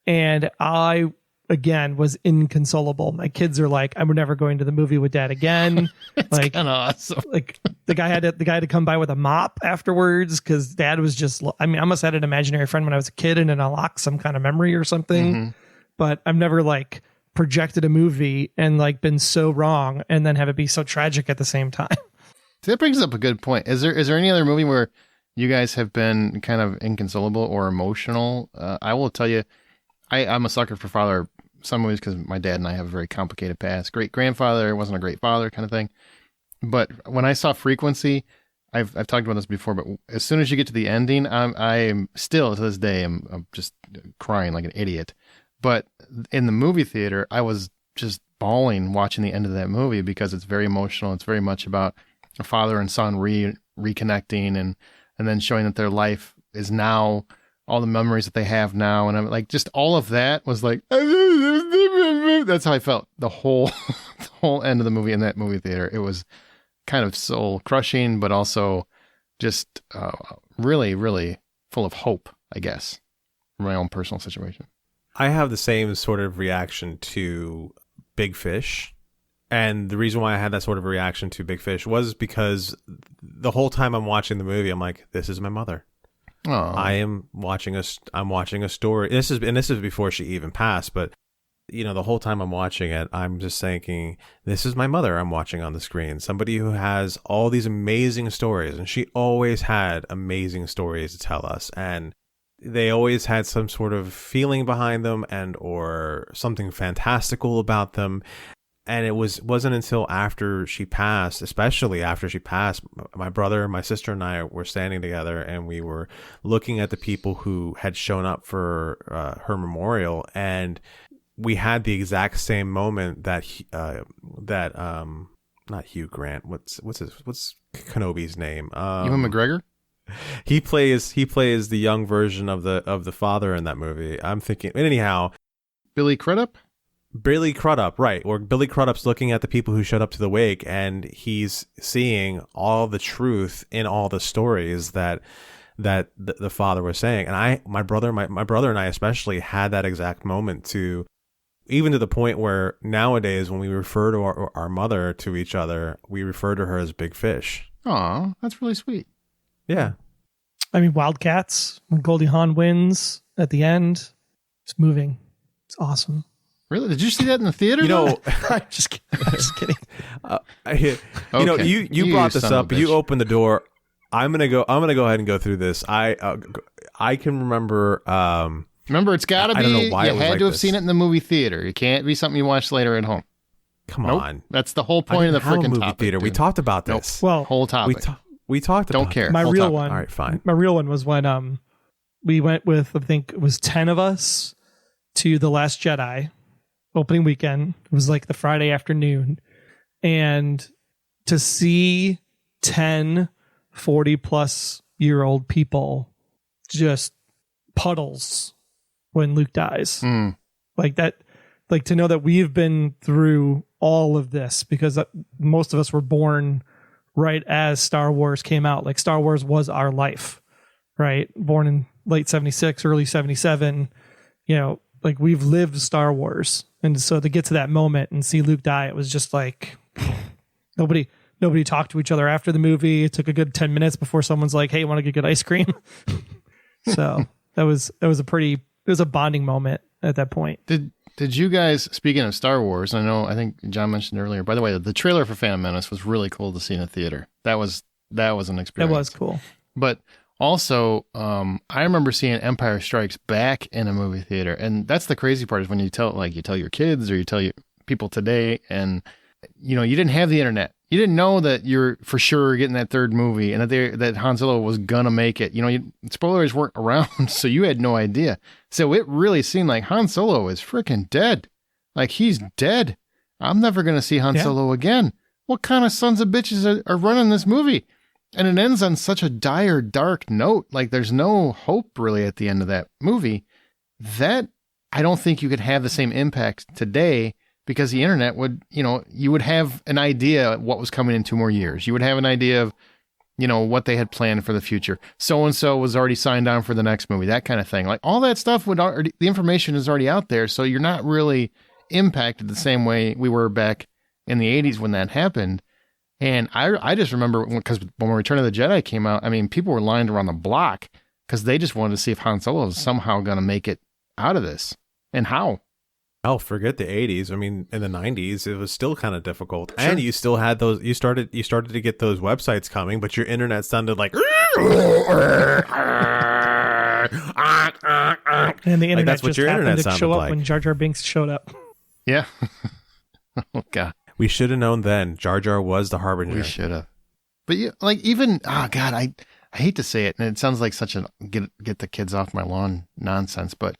And I again, was inconsolable. My kids are like, I'm never going to the movie with dad again. Like, kind of awesome. Like the guy had to come by with a mop afterwards because dad was just, I mean, I must have had an imaginary friend when I was a kid and it unlocked some kind of memory or something. Mm-hmm. But I've never like projected a movie and like been so wrong and then have it be so tragic at the same time. That brings up a good point. Is there any other movie where you guys have been kind of inconsolable or emotional? I will tell you, I'm a sucker for father-son movies because my dad and I have a very complicated past. Great-grandfather wasn't a great father kind of thing. But when I saw Frequency, I've talked about this before, but as soon as you get to the ending, I'm still, to this day, I'm just crying like an idiot. But in the movie theater, I was just bawling watching the end of that movie because it's very emotional. It's very much about a father and son reconnecting and then showing that their life is now all the memories that they have now. And I'm like, just all of that was like, that's how I felt the whole end of the movie in that movie theater. It was kind of soul crushing, but also just really, really full of hope, I guess, from my own personal situation. I have the same sort of reaction to Big Fish. And the reason why I had that sort of reaction to Big Fish was because the whole time I'm watching the movie, I'm like, this is my mother. Aww. I'm watching a story. This is before she even passed, but you know, the whole time I'm watching it, I'm just thinking, this is my mother I'm watching on the screen. Somebody who has all these amazing stories, and she always had amazing stories to tell us. And they always had some sort of feeling behind them and or something fantastical about them. And it wasn't until after she passed, especially after she passed, my brother, my sister, and I were standing together, and we were looking at the people who had shown up for her memorial, and we had the exact same moment that not Hugh Grant. What's Kenobi's name? Ewan McGregor. He plays the young version of the father in that movie. I'm thinking, anyhow, Billy Crudup, right? Or Billy Crudup's looking at the people who showed up to the wake, and he's seeing all the truth in all the stories that the father was saying. And my brother and I especially had that exact moment to. Even to the point where nowadays, when we refer to our mother to each other, we refer to her as Big Fish. Aw, that's really sweet. Yeah. I mean, Wildcats, when Goldie Hawn wins at the end, it's moving. It's awesome. Really? Did you see that in the theater? You know, I'm just kidding. You know, you brought this up. You opened the door. I'm gonna go ahead and go through this. I can remember. Remember, it's got to be, I don't know why you had like to have this. seen it in the movie theater. It can't be something you watch later at home. Come on. That's the whole point of the freaking movie topic. theater. Dude. We talked about this. Nope. Well, whole topic. We talked about Don't care. My Whole real topic. one. All right, fine. My real one was when we went with, I think it was 10 of us to The Last Jedi opening weekend. It was like the Friday afternoon. And to see 10 40-plus-year-old people just puddles when Luke dies. Like that, like to know that we've been through all of this, because most of us were born right as Star Wars came out. Like Star Wars was our life, right? Born in late 76, early 77, you know, like we've lived Star Wars. And so to get to that moment and see Luke die, it was just like nobody talked to each other after the movie. It took a good 10 minutes before someone's like, hey, want to get good ice cream? So it was a bonding moment at that point. Did you guys, speaking of Star Wars, I think John mentioned earlier, by the way, the trailer for Phantom Menace was really cool to see in a theater. That was an experience. That was cool. But also, I remember seeing Empire Strikes Back in a movie theater. And that's the crazy part, is when you tell your kids or you tell people today, and you know, you didn't have the internet. You didn't know that you're for sure getting that third movie and that Han Solo was gonna make it. You know, spoilers weren't around, so you had no idea. So it really seemed like Han Solo is freaking dead. Like, he's dead. I'm never gonna see Han Solo again. What kind of sons of bitches are running this movie? And it ends on such a dire, dark note. Like, there's no hope really at the end of that movie. That I don't think you could have the same impact today. Because the internet would, you know, you would have an idea of what was coming in 2 more years. You would have an idea of what they had planned for the future. So-and-so was already signed on for the next movie, that kind of thing. Like all that stuff the information is already out there. So you're not really impacted the same way we were back in the 80s when that happened. And I just remember because when Return of the Jedi came out, I mean, people were lined around the block because they just wanted to see if Han Solo was somehow going to make it out of this and how. Oh, forget the 80s. I mean, in the 90s, it was still kind of difficult. Sure. And you still had those, you started to get those websites coming, but your internet sounded like... And the internet that's what your internet to show up like. When Jar Jar Binks showed up. Yeah. Oh, God. We should have known then. Jar Jar was the harbinger. We should have. But even, oh, God, I hate to say it, and it sounds like such a get the kids off my lawn nonsense, but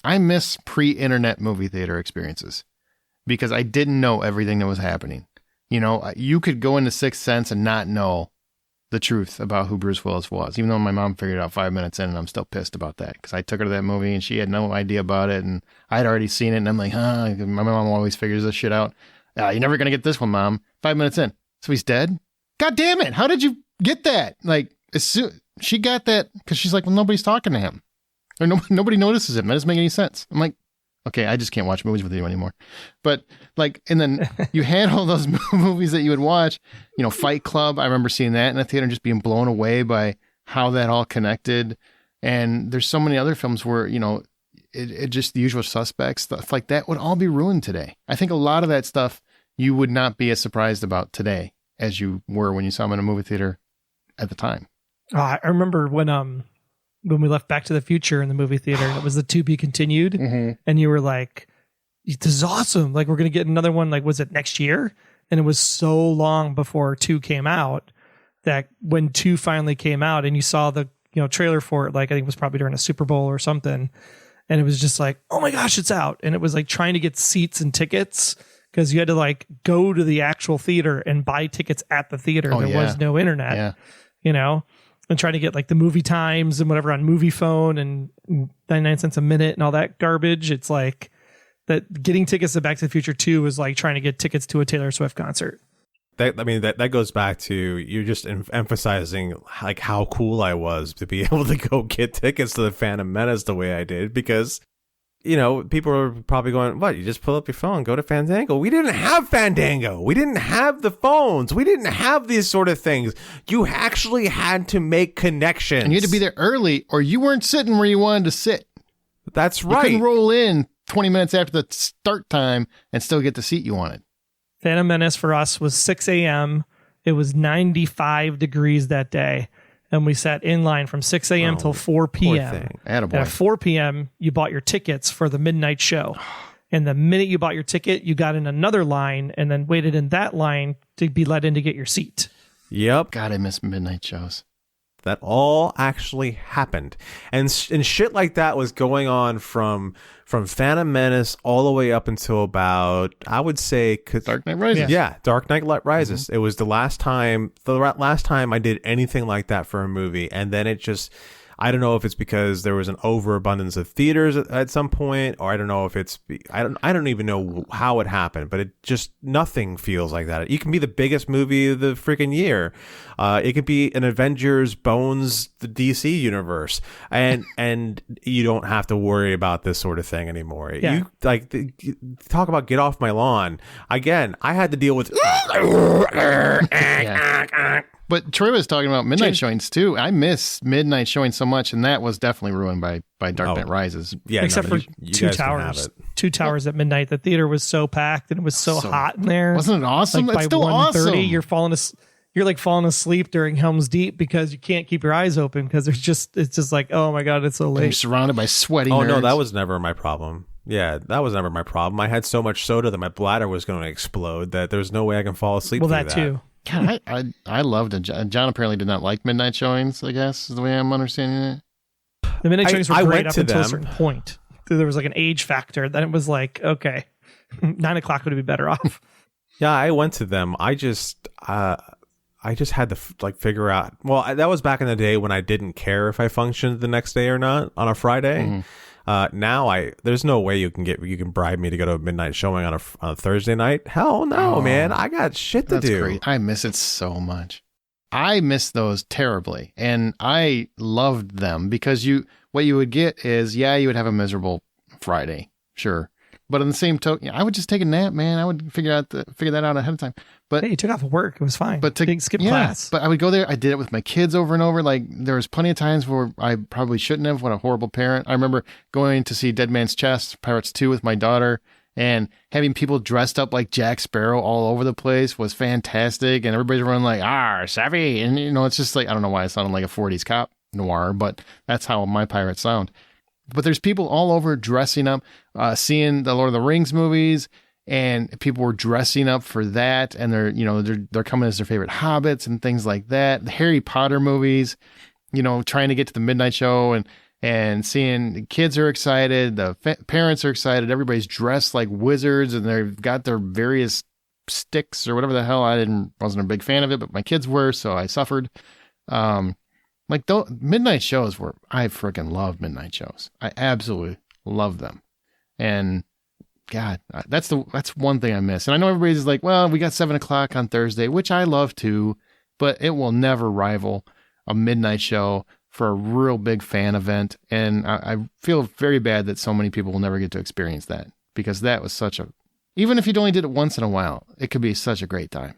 I miss pre-internet movie theater experiences because I didn't know everything that was happening. You could go into Sixth Sense and not know the truth about who Bruce Willis was, even though my mom figured it out 5 minutes in, and I'm still pissed about that because I took her to that movie and she had no idea about it, and I'd already seen it, and I'm like, my mom always figures this shit out. You're never going to get this one, Mom. 5 minutes in. So he's dead? God damn it. How did you get that? Like, she got that because she's like, well, nobody's talking to him. Or nobody notices him. That doesn't make any sense. I'm like, okay, I just can't watch movies with you anymore. But and then you had all those movies that you would watch, Fight Club. I remember seeing that in the theater and just being blown away by how that all connected. And there's so many other films where, it just The Usual Suspects, stuff like that would all be ruined today. I think a lot of that stuff you would not be as surprised about today as you were when you saw them in a movie theater at the time. I remember when we left Back to the Future in the movie theater, and it was the to be continued, and you were like, this is awesome. Like, we're going to get another one. Like, was it next year? And it was so long before 2 came out that when 2 finally came out and you saw the, trailer for it, like I think it was probably during a Super Bowl or something. And it was just like, oh my gosh, it's out. And it was like trying to get seats and tickets because you had to like go to the actual theater and buy tickets at the theater. There was no internet, and trying to get like the movie times and whatever on Movie Phone and 99 cents a minute and all that garbage. It's like that getting tickets to Back to the Future 2 was like trying to get tickets to a Taylor Swift concert. That goes back to you just emphasizing like how cool I was to be able to go get tickets to the Phantom Menace the way I did because, people are probably going, what, you just pull up your phone, go to Fandango. We didn't have Fandango. We didn't have the phones. We didn't have these sort of things. You actually had to make connections. And you had to be there early or you weren't sitting where you wanted to sit. That's right. You couldn't roll in 20 minutes after the start time and still get the seat you wanted. Phantom Menace for us was 6 a.m. It was 95 degrees that day. And we sat in line from 6 a.m. till 4 p.m. And at 4 p.m., you bought your tickets for the midnight show. And the minute you bought your ticket, you got in another line and then waited in that line to be let in to get your seat. Yep. God, I miss midnight shows. That all actually happened. And shit like that was going on from Phantom Menace all the way up until about, I would say... Dark Knight Rises. Yeah, Dark Knight Rises. Mm-hmm. It was the last time I did anything like that for a movie. And then it just... I don't know if it's because there was an overabundance of theaters at some point, or I don't know if it's, I don't even know how it happened, but it just, nothing feels like that. It can be the biggest movie of the freaking year. It could be an Avengers Bones, the DC universe, and you don't have to worry about this sort of thing anymore. Yeah. You talk about get off my lawn. Again, I had to deal with. Yeah. But Troy was talking about midnight showings too. I miss midnight showings so much, and that was definitely ruined by Dark Knight Rises. Yeah, except for Two Towers. Two Towers at midnight. The theater was so packed and it was so hot in there. Wasn't it awesome? Like it's by still awesome. You're falling asleep during Helm's Deep because you can't keep your eyes open because it's just like, oh my god, it's so late. And you're surrounded by sweaty nerds. No, that was never my problem. Yeah, that was never my problem. I had so much soda that my bladder was going to explode that there's no way I can fall asleep. Well, through that too. God, I loved it. John apparently did not like midnight showings, I guess, is the way I'm understanding it. The midnight showings were great up until a certain point. There was like an age factor. Then it was like, okay, 9 o'clock would be better off. Yeah, I went to them. I just had to figure out. Well, that was back in the day when I didn't care if I functioned the next day or not on a Friday. Mm-hmm. Now there's no way you can bribe me to go to a midnight showing on a Thursday night. Hell no, man. I got shit to do. Great. I miss it so much. I missed those terribly, and I loved them because what you would get is, you would have a miserable Friday, sure. But on the same token, I would just take a nap, man. I would figure that out ahead of time. But hey, you took off of work. It was fine. But didn't skip class. But I would go there. I did it with my kids over and over. Like, there was plenty of times where I probably shouldn't have. What a horrible parent. I remember going to see Dead Man's Chest, Pirates 2 with my daughter, and having people dressed up like Jack Sparrow all over the place was fantastic. And everybody's running like, savvy. And, it's just like, I don't know why it sounded like a 40s cop noir, but that's how my pirates sound. But there's people all over dressing up, seeing the Lord of the Rings movies, and people were dressing up for that, and they're coming as their favorite hobbits and things like that. The Harry Potter movies, trying to get to the midnight show and seeing the kids are excited, the parents are excited, everybody's dressed like wizards, and they've got their various sticks or whatever the hell. Wasn't a big fan of it, but my kids were, so I suffered. Like, midnight shows I freaking love midnight shows. I absolutely love them. And God, that's one thing I miss. And I know everybody's like, well, we got 7:00 on Thursday, which I love too, but it will never rival a midnight show for a real big fan event. And I feel very bad that so many people will never get to experience that, because that was even if you only did it once in a while, it could be such a great time.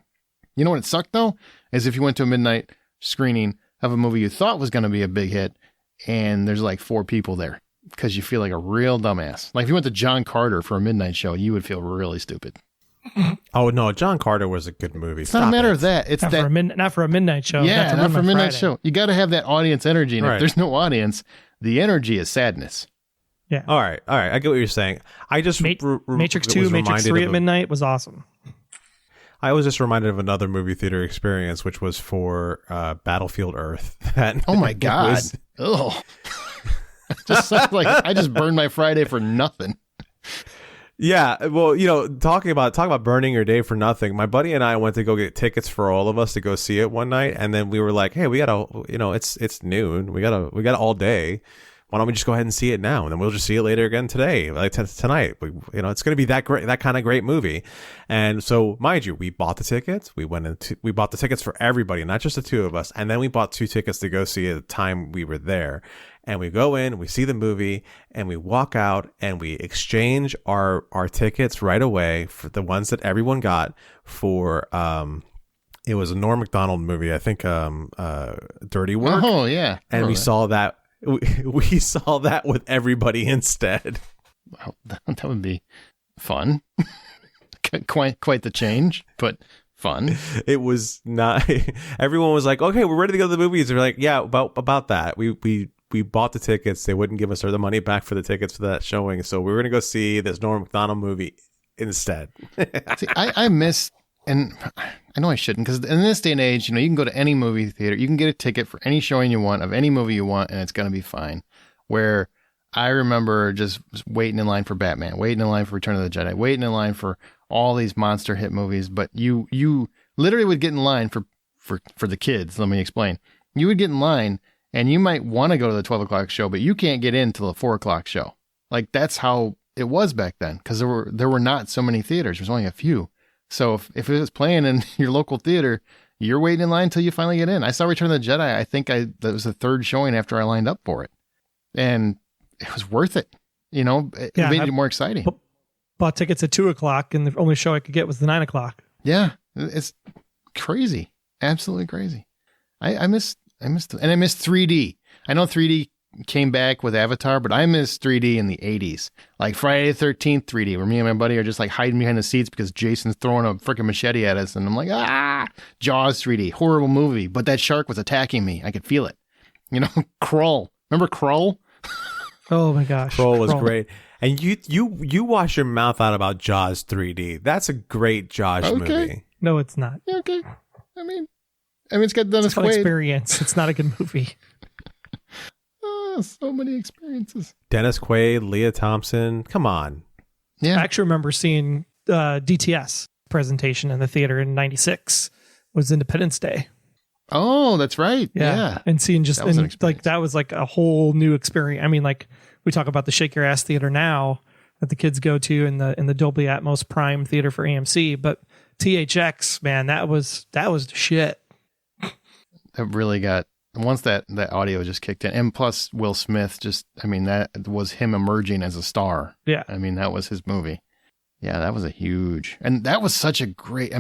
You know what it sucked though? Is if you went to a midnight screening of a movie you thought was going to be a big hit, and there's like 4 people there, because you feel like a real dumbass. Like if you went to John Carter for a midnight show, you would feel really stupid. Oh no, John Carter was a good movie. It's not a matter of that. It's not for a midnight show. Yeah, not for a midnight show. You got to have that audience energy, and if there's no audience, the energy is sadness. Yeah. All right. I get what you're saying. I just Matrix 2, Matrix 3 at midnight was awesome. I was just reminded of another movie theater experience, which was for Battlefield Earth. Oh my God. Oh, just sounds like I just burned my Friday for nothing. Yeah, well, talking about burning your day for nothing. My buddy and I went to go get tickets for all of us to go see it one night, and then we were like, "Hey, we gotta, it's noon. We gotta all day. Why don't we just go ahead and see it now, and then we'll just see it later again today, like tonight. It's going to be that great, that kind of great movie." And so, mind you, we bought the tickets. We bought the tickets for everybody, not just the 2 of us. And then we bought 2 tickets to go see at the time we were there. And we go in, we see the movie, and we walk out, and we exchange our tickets right away for the ones that everyone got for. It was a Norm Macdonald movie, I think. Dirty Work. Oh yeah, and we saw that. We saw that with everybody instead. Well, that would be fun. Quite the change, but fun. It was not. Everyone was like, "Okay, we're ready to go to the movies." We're like, "Yeah, about that." We bought the tickets. They wouldn't give us the money back for the tickets for that showing, so we were gonna go see this Norm Macdonald movie instead. See, I miss. And I know I shouldn't, because in this day and age, you can go to any movie theater, you can get a ticket for any showing you want of any movie you want, and it's going to be fine. Where I remember just waiting in line for Batman, waiting in line for Return of the Jedi, waiting in line for all these monster hit movies. But you literally would get in line for the kids. Let me explain. You would get in line, and you might want to go to the 12:00 show, but you can't get in till the 4:00 show. Like, that's how it was back then, because there were not so many theaters. There's only a few. So if it was playing in your local theater, you're waiting in line until you finally get in. I saw Return of the Jedi. I think that was the 3rd showing after I lined up for it. And it was worth it. It made it more exciting. Bought tickets at 2:00, and the only show I could get was the 9:00. Yeah. It's crazy. Absolutely crazy. I missed and I missed 3D. I know 3D came back with Avatar, but I missed 3D in the 80s. Like Friday the 13th 3D, where me and my buddy are just like hiding behind the seats because Jason's throwing a freaking machete at us. And I'm like, Jaws 3D, horrible movie. But that shark was attacking me. I could feel it. Krull. Remember Krull? Oh my gosh. Krull was great. And you wash your mouth out about Jaws 3D. That's a great Jaws movie. No, it's not. Yeah, okay. I mean, it's got Dennis Quaid. Experience. It's not a good movie. So many experiences. Dennis Quaid, Leah Thompson. Come on. Yeah. I actually remember seeing DTS presentation in the theater in '96. Was Independence Day. Oh, that's right. Yeah. And seeing that was like a whole new experience. I mean, like, we talk about the Shake Your Ass Theater now that the kids go to in the Dolby Atmos Prime Theater for AMC, but THX, man, that was the shit. that really got, once that audio just kicked in, and plus Will Smith that was him emerging as a star. Yeah. I mean, that was his movie. Yeah, that was and that was such a great,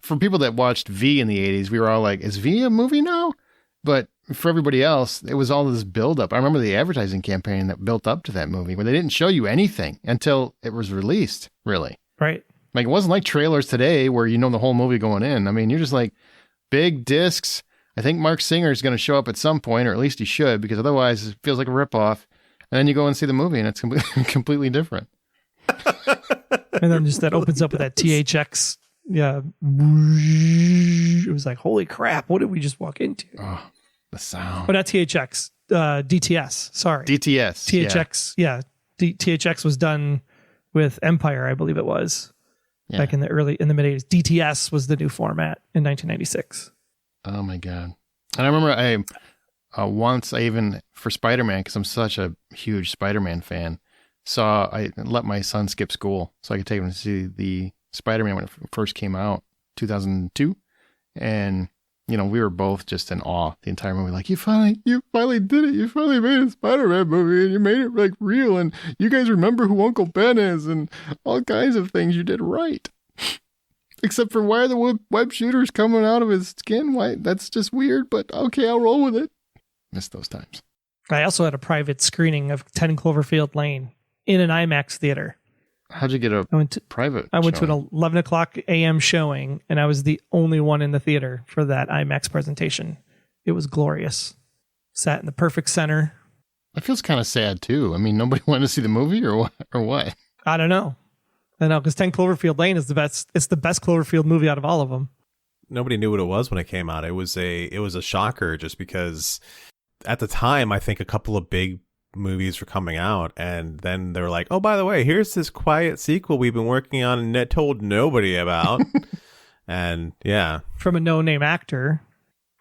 for people that watched V in the 80s, we were all like, is V a movie now? But for everybody else, it was all this buildup. I remember the advertising campaign that built up to that movie where they didn't show you anything until it was released, really. Right. Like, it wasn't like trailers today where you know the whole movie going in. I mean, you're just like, big discs. I think Mark Singer is going to show up at some point, or at least he should, because otherwise it feels like a ripoff. And then you go and see the movie, and it's completely different. And then just that opens up with that THX. Yeah. It was like, holy crap, what did we just walk into? Oh, the sound. But not THX, DTS. Sorry. DTS. THX. Yeah. THX was done with Empire, I believe it was. Yeah. Back in the mid 80s. DTS was the new format in 1996. Oh my God. And I remember once I even, for Spider-Man, because I'm such a huge Spider-Man fan, I let my son skip school so I could take him to see the Spider-Man when it first came out, 2002. And, we were both just in awe the entire movie. Like, you finally did it. You finally made a Spider-Man movie, and you made it like real. And you guys remember who Uncle Ben is and all kinds of things you did right. Except for, why are the web shooters coming out of his skin? Why? That's just weird, but okay, I'll roll with it. Missed those times. I also had a private screening of 10 Cloverfield Lane in an IMAX theater. How'd you get private? I went to an 11 o'clock a.m. showing, and I was the only one in the theater for that IMAX presentation. It was glorious. Sat in the perfect center. That feels kind of sad, too. I mean, nobody wanted to see the movie, or what? I don't know. I know, because 10 Cloverfield Lane is the best. It's the best Cloverfield movie out of all of them. Nobody knew what it was when it came out. It was a shocker, just because at the time, I think a couple of big movies were coming out, and then they were like, oh, by the way, here's this quiet sequel we've been working on and told nobody about. And yeah, from a no-name actor,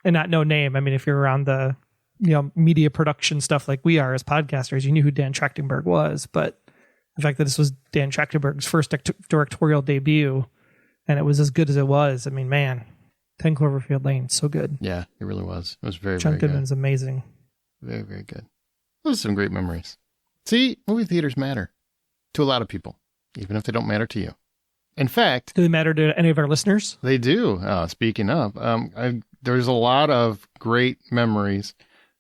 and not no name, I mean, if you're around the media production stuff like we are as podcasters, you knew who Dan Trachtenberg was. But the fact that this was Dan Trachtenberg's first directorial debut, and it was as good as it was, I mean, man, 10 Cloverfield Lane, so good. Yeah, it really was. It was very, John very good. Goodman's amazing. Very, very good. Those are some great memories. See, movie theaters matter to a lot of people, even if they don't matter to you. In fact... Do they matter to any of our listeners? They do. Speaking of, there's a lot of great memories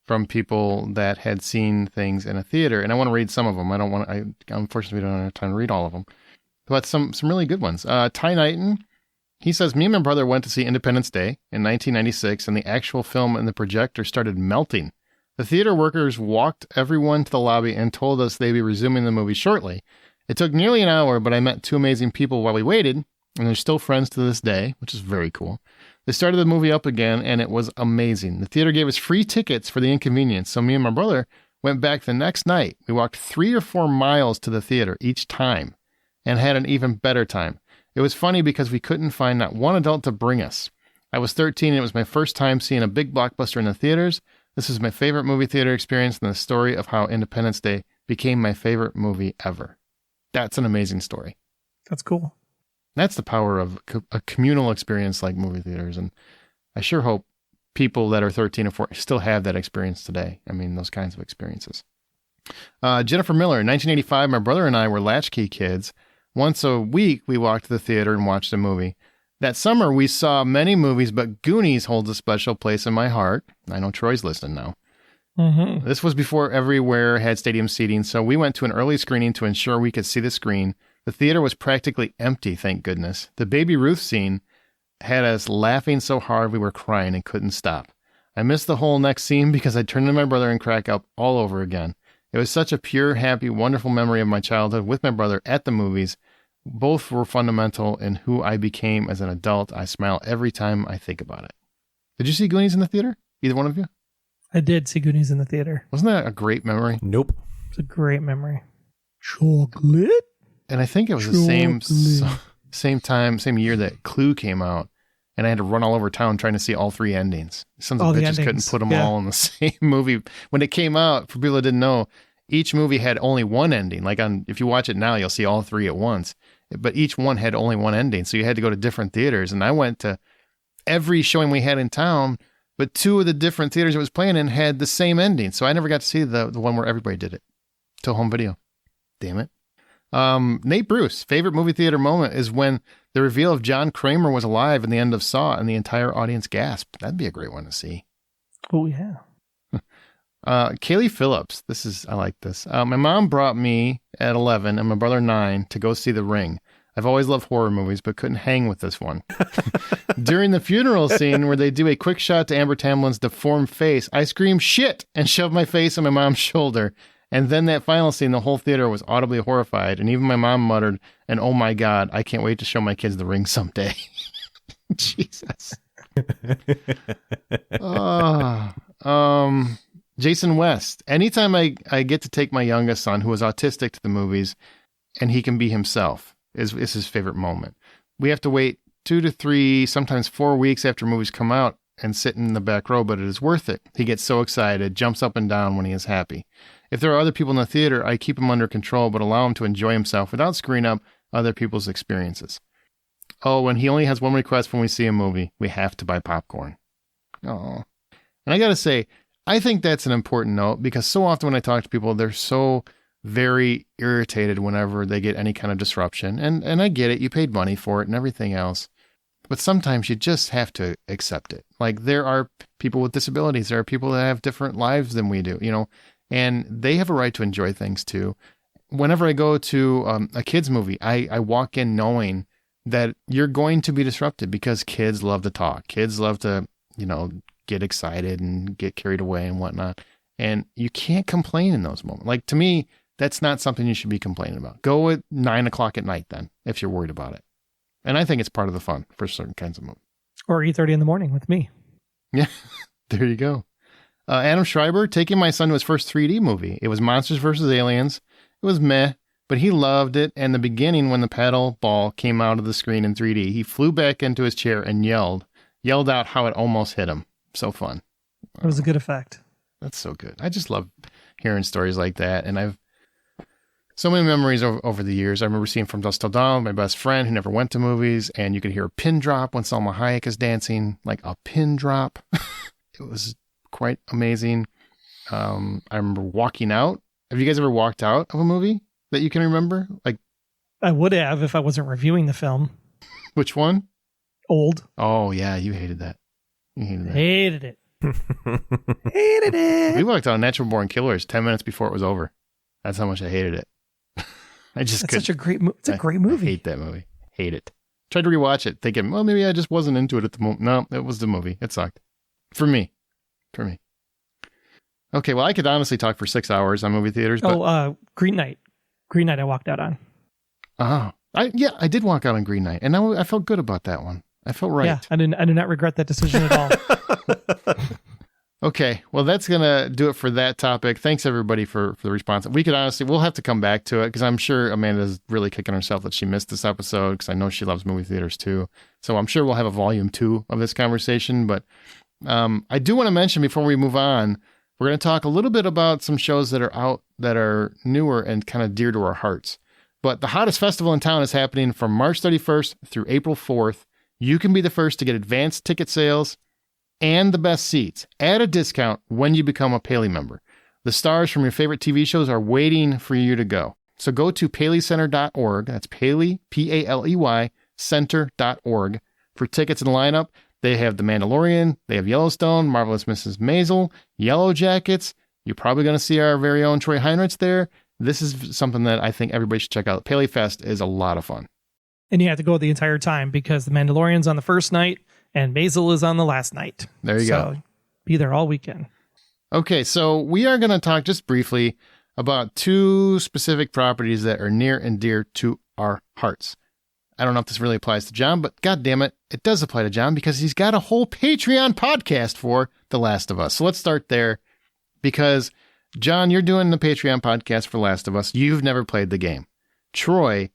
from people that had seen things in a theater, and I want to read some of them. Unfortunately, we don't have time to read all of them, but some really good ones. Ty Knighton, he says, me and my brother went to see Independence Day in 1996, and the actual film in the projector started melting. The theater workers walked everyone to the lobby and told us they'd be resuming the movie shortly. It took nearly an hour, but I met two amazing people while we waited, and they're still friends to this day, which is very cool. They started the movie up again, and it was amazing. The theater gave us free tickets for the inconvenience, so me and my brother went back the next night. We walked 3 or 4 miles to the theater each time and had an even better time. It was funny because we couldn't find not one adult to bring us. I was 13, and it was my first time seeing a big blockbuster in the theaters. This is my favorite movie theater experience and the story of how Independence Day became my favorite movie ever. That's an amazing story. That's cool. That's the power of a communal experience like movie theaters. And I sure hope people that are 13 or 14 still have that experience today. I mean, those kinds of experiences. Jennifer Miller, in 1985, my brother and I were latchkey kids. Once a week, we walked to the theater and watched a movie. That summer, we saw many movies, but Goonies holds a special place in my heart. I know Troy's listening now. Mm-hmm. This was before everywhere had stadium seating, so we went to an early screening to ensure we could see the screen. The theater was practically empty, thank goodness. The Baby Ruth scene had us laughing so hard we were crying and couldn't stop. I missed the whole next scene because I turned to my brother and cracked up all over again. It was such a pure, happy, wonderful memory of my childhood with my brother at the movies. Both were fundamental in who I became as an adult. I smile every time I think about it. Did you see Goonies in the theater? Either one of you? I did see Goonies in the theater. Wasn't that a great memory? Nope. It's a great memory. Chocolate? And I think it was the same year that Clue came out, and I had to run all over town trying to see all 3 endings. Sons of bitches couldn't put them all in the same movie. When it came out, for people that didn't know, each movie had only one ending. Like if you watch it now, you'll see all 3 at once. But each one had only one ending, so you had to go to different theaters. And I went to every showing we had in town but 2 of the different theaters it was playing in had the same ending. So I never got to see the one where everybody did it till home video. Damn it. Nate Bruce, favorite movie theater moment is when the reveal of John Kramer was alive in the end of Saw and the entire audience gasped. That'd be a great one to see. Oh, yeah. Kaylee Phillips. I like this. My mom brought me at 11 and my brother 9 to go see The Ring. I've always loved horror movies, but couldn't hang with this one. During the funeral scene where they do a quick shot to Amber Tamlin's deformed face, I screamed shit and shoved my face on my mom's shoulder. And then that final scene, the whole theater was audibly horrified. And even my mom muttered, and oh my God, I can't wait to show my kids The Ring someday. Jesus. Jason West. Anytime I get to take my youngest son, who is autistic, to the movies, and he can be himself, is his favorite moment. We have to wait 2 to 3, sometimes 4 weeks after movies come out and sit in the back row, but it is worth it. He gets so excited, jumps up and down when he is happy. If there are other people in the theater, I keep him under control, but allow him to enjoy himself without screwing up other people's experiences. Oh, and he only has one request when we see a movie. We have to buy popcorn. Oh. And I got to say, I think that's an important note, because so often when I talk to people, they're so very irritated whenever they get any kind of disruption. And I get it. You paid money for it and everything else. But sometimes you just have to accept it. Like, there are people with disabilities. There are people that have different lives than we do, and they have a right to enjoy things too. Whenever I go to a kid's movie, I walk in knowing that you're going to be disrupted, because kids love to talk. Kids love to, get excited and get carried away and whatnot. And you can't complain in those moments. Like, to me, that's not something you should be complaining about. Go at 9:00 at night then, if you're worried about it. And I think it's part of the fun for certain kinds of movies. Or 8:30 in the morning with me. Yeah, there you go. Adam Schreiber, taking my son to his first 3D movie. It was Monsters vs. Aliens. It was meh, but he loved it. And the beginning, when the paddle ball came out of the screen in 3D, he flew back into his chair and yelled out how it almost hit him. So fun. It was a good effect. That's so good. I just love hearing stories like that. And I've so many memories over the years. I remember seeing From Dusk Till Dawn, my best friend who never went to movies, and you could hear a pin drop when Salma Hayek is dancing, like a pin drop. It was quite amazing. I remember walking out. Have you guys ever walked out of a movie that you can remember? Like, I would have if I wasn't reviewing the film. Which one? Old. Oh, yeah, you hated that. Hated it. Hated it. We walked out of Natural Born Killers 10 minutes before it was over. That's how much I hated it. It's such a great movie. It's a great movie. I hate that movie. Hate it. Tried to rewatch it, thinking, well, maybe I just wasn't into it at the moment. No, it was the movie. It sucked. For me. Okay, well, I could honestly talk for 6 hours on movie theaters. But... Green Knight. Green Knight I walked out on. Oh. I did walk out on Green Knight, and I felt good about that one. I felt right. Yeah, I do not regret that decision at all. Okay, well, that's going to do it for that topic. Thanks, everybody, for the response. We'll have to come back to it, because I'm sure Amanda's really kicking herself that she missed this episode, because I know she loves movie theaters, too. So I'm sure we'll have a volume 2 of this conversation. But I do want to mention, before we move on, we're going to talk a little bit about some shows that are out that are newer and kind of dear to our hearts. But the hottest festival in town is happening from March 31st through April 4th. You can be the first to get advanced ticket sales and the best seats at a discount when you become a Paley member. The stars from your favorite TV shows are waiting for you to go. So go to paleycenter.org. That's Paley, P-A-L-E-Y, center.org for tickets and lineup. They have The Mandalorian, they have Yellowstone, Marvelous Mrs. Maisel, Yellow Jackets. You're probably going to see our very own Troy Heinrichs there. This is something that I think everybody should check out. Paley Fest is a lot of fun. And you have to go the entire time, because The Mandalorian's on the first night and Maisel is on the last night. There you go. Be there all weekend. Okay, so we are going to talk just briefly about 2 specific properties that are near and dear to our hearts. I don't know if this really applies to John, but God damn it, it does apply to John, because he's got a whole Patreon podcast for The Last of Us. So let's start there, because John, you're doing the Patreon podcast for Last of Us. You've never played the game. Troy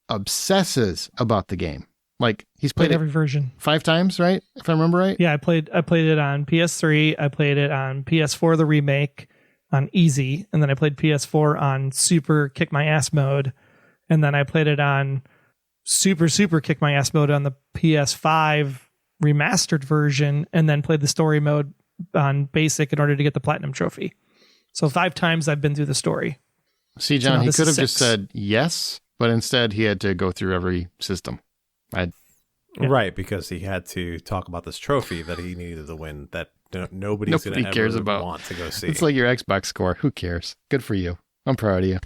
obsesses about the game. Like, he's played every version 5 times, right? If I remember right. Yeah, I played it on PS3. I played it on PS4, the remake, on easy, and then I played PS4 on super kick my ass mode, and then I played it on super kick my ass mode on the PS5 remastered version and then played the story mode on basic in order to get the platinum trophy. So 5 times I've been through the story. See, John, he could have just said yes, but instead he had to go through every system. Right, because he had to talk about this trophy that he needed to win that nobody's going to ever want to go see. It's like your Xbox score. Who cares? Good for you. I'm proud of you.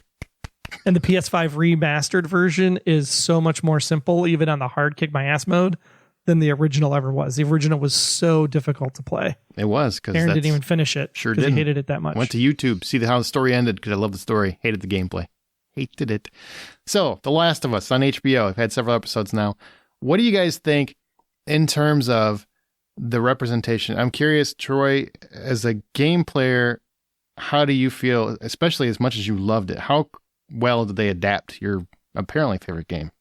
And the PS5 remastered version is so much more simple, even on the hard kick my ass mode, than the original ever was. The original was so difficult to play. It was, because Aaron didn't even finish it. Sure did. He hated it that much. Went to YouTube, see how the story ended, because I love the story. Hated the gameplay. Hated it. So, The Last of Us on HBO. I've had several episodes now. What do you guys think in terms of the representation? I'm curious, Troy, as a game player, how do you feel, especially as much as you loved it? How well did they adapt your apparently favorite game?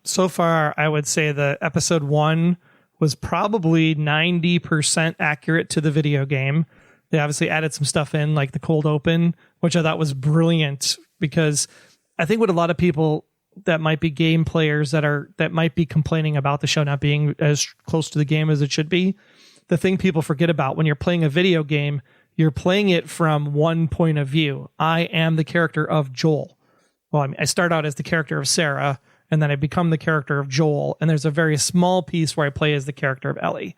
So far, I would say the episode 1 was probably 90% accurate to the video game. They obviously added some stuff in, like the cold open, which I thought was brilliant, because I think what a lot of people that might be game players that might be complaining about the show not being as close to the game as it should be, the thing people forget about when you're playing a video game, you're playing it from one point of view. I am the character of Joel. Well, I start out as the character of Sarah, and then I become the character of Joel, and there's a very small piece where I play as the character of Ellie.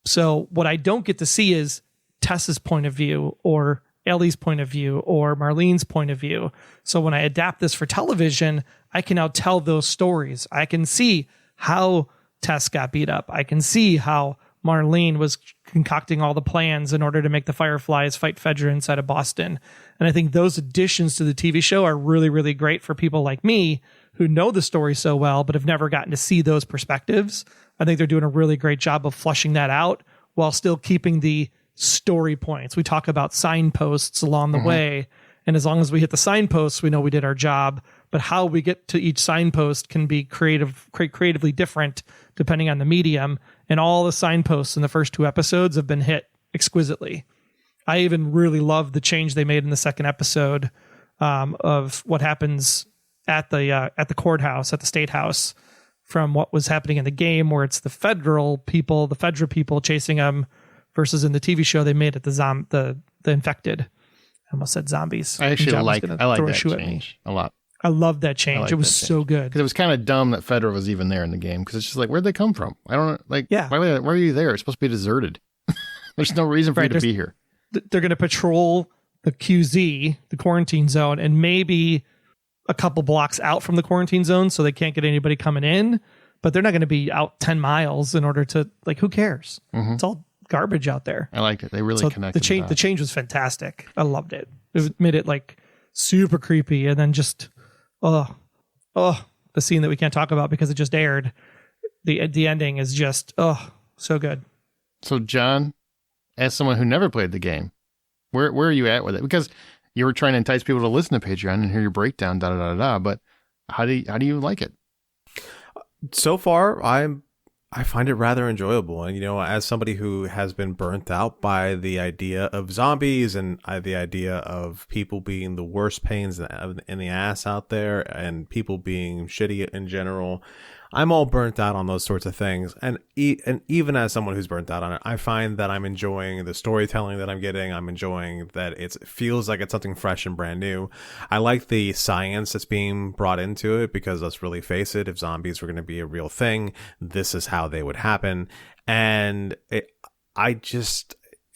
So what I don't get to see is Tess's point of view, or Ellie's point of view, or Marlene's point of view. So when I adapt this for television, I can now tell those stories. I can see how Tess got beat up. I can see how Marlene was concocting all the plans in order to make the Fireflies fight Fedra inside of Boston. And I think those additions to the TV show are really, really great for people like me who know the story so well, but have never gotten to see those perspectives. I think they're doing a really great job of flushing that out while still keeping the story points. We talk about signposts along the way. And as long as we hit the signposts, we know we did our job. But how we get to each signpost can be creatively different depending on the medium. And all the signposts in the first 2 episodes have been hit exquisitely. I even really love the change they made in the second episode of what happens at the courthouse, at the state house, from what was happening in the game, where it's the Fedra people chasing them, versus in the TV show they made it the infected. I almost said zombies. I actually like that change a lot. I love that change. It was so good. Because it was kind of dumb that Fedra was even there in the game. Because it's just like, where'd they come from? I don't know. Why are you there? It's supposed to be deserted. There's no reason for you to be here. They're going to patrol the QZ, the quarantine zone, and maybe a couple blocks out from the quarantine zone, so they can't get anybody coming in. But they're not going to be out 10 miles in order to, who cares? It's all garbage out there. I liked it. They really connected. The change was fantastic. I loved it. It made it super creepy, and then just the scene that we can't talk about because it just aired. The ending is just so good. So John, as someone who never played the game, where are you at with it? Because you were trying to entice people to listen to Patreon and hear your breakdown, but how do you like it? So far, I find it rather enjoyable. And, as somebody who has been burnt out by the idea of zombies and the idea of people being the worst pains in the ass out there and people being shitty in general, I'm all burnt out on those sorts of things. And even as someone who's burnt out on it, I find that I'm enjoying the storytelling that I'm getting. I'm enjoying that it feels like it's something fresh and brand new. I like the science that's being brought into it, because let's really face it, if zombies were going to be a real thing, this is how they would happen. And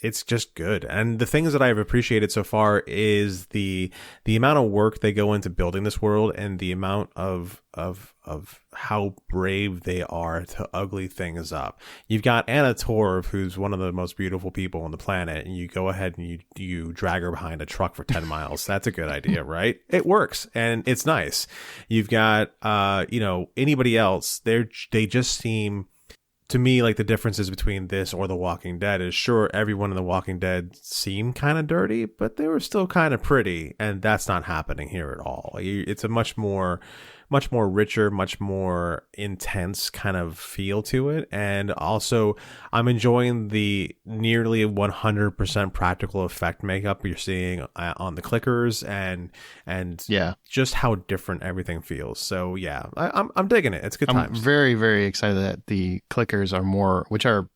it's just good. And the things that I've appreciated so far is the amount of work they go into building this world, and the amount of how brave they are to ugly things up. You've got Anna Torv, who's one of the most beautiful people on the planet, and you go ahead and you drag her behind a truck for 10 miles. That's a good idea, right? It works, and it's nice. You've got anybody else, they just seem, to me, like the differences between this or The Walking Dead is, sure, everyone in The Walking Dead seemed kind of dirty, but they were still kind of pretty, and that's not happening here at all. It's a much more much more richer, much more intense kind of feel to it. And also, I'm enjoying the nearly 100% practical effect makeup you're seeing on the clickers, and just how different everything feels. So yeah, I'm digging it. It's good times. I'm very, very excited that the clickers are more, which are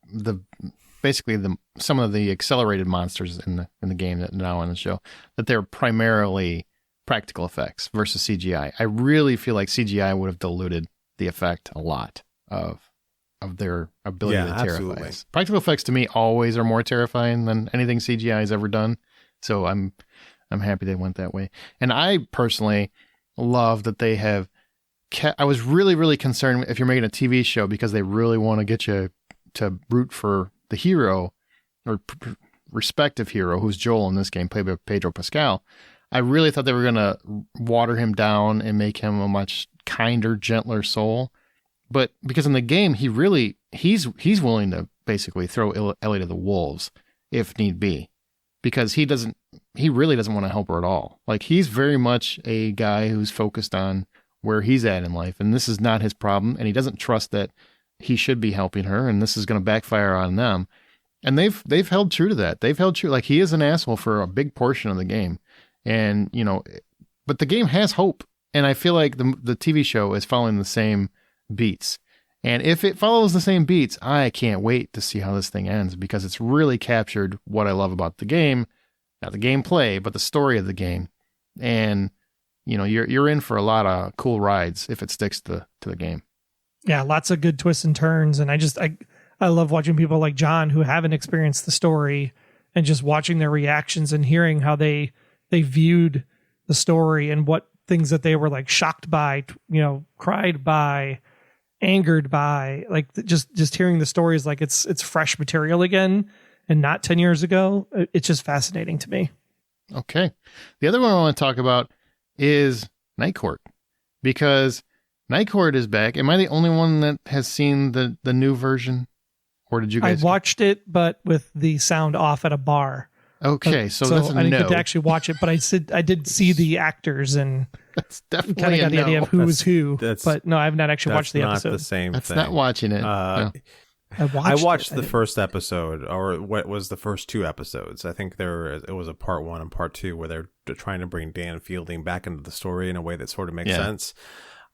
basically some of the accelerated monsters in the game that now on the show, that they're primarily practical effects versus CGI. I really feel like CGI would have diluted the effect a lot of their ability to terrify absolutely. us. Practical effects to me always are more terrifying than anything CGI has ever done. So I'm happy they went that way. And I personally love that they have I was really, really concerned if you're making a TV show because they really want to get you to root for the hero or respective hero, who's Joel in this game, played by Pedro Pascal. I really thought they were going to water him down and make him a much kinder, gentler soul. But because in the game, he's willing to basically throw Ellie to the wolves if need be, because he really doesn't want to help her at all. Like, he's very much a guy who's focused on where he's at in life, and this is not his problem, and he doesn't trust that he should be helping her, and this is going to backfire on them. And they've held true to that. They've held true. Like, he is an asshole for a big portion of the game. And, but the game has hope. And I feel like the TV show is following the same beats. And if it follows the same beats, I can't wait to see how this thing ends, because it's really captured what I love about the game, not the gameplay, but the story of the game. And, you're in for a lot of cool rides if it sticks to the game. Yeah, lots of good twists and turns. And I love watching people like John who haven't experienced the story, and just watching their reactions and hearing how they viewed the story and what things that they were like shocked by, cried by, angered by, like just hearing the stories like it's fresh material again and not 10 years ago. It's just fascinating to me. Okay. The other one I want to talk about is Night Court, because Night Court is back. Am I the only one that has seen the new version, or did you guys? I watched it, but with the sound off at a bar. Okay, so that's I didn't get to actually watch it, but I did see the actors, and that's definitely kind of got the idea of who was who. But no, I have not actually watched the episode. That's not the same That's thing. not watching it. No. I watched the first episode, or what was the first two episodes. I think it was a part 1 and part 2 where they're trying to bring Dan Fielding back into the story in a way that sort of makes sense.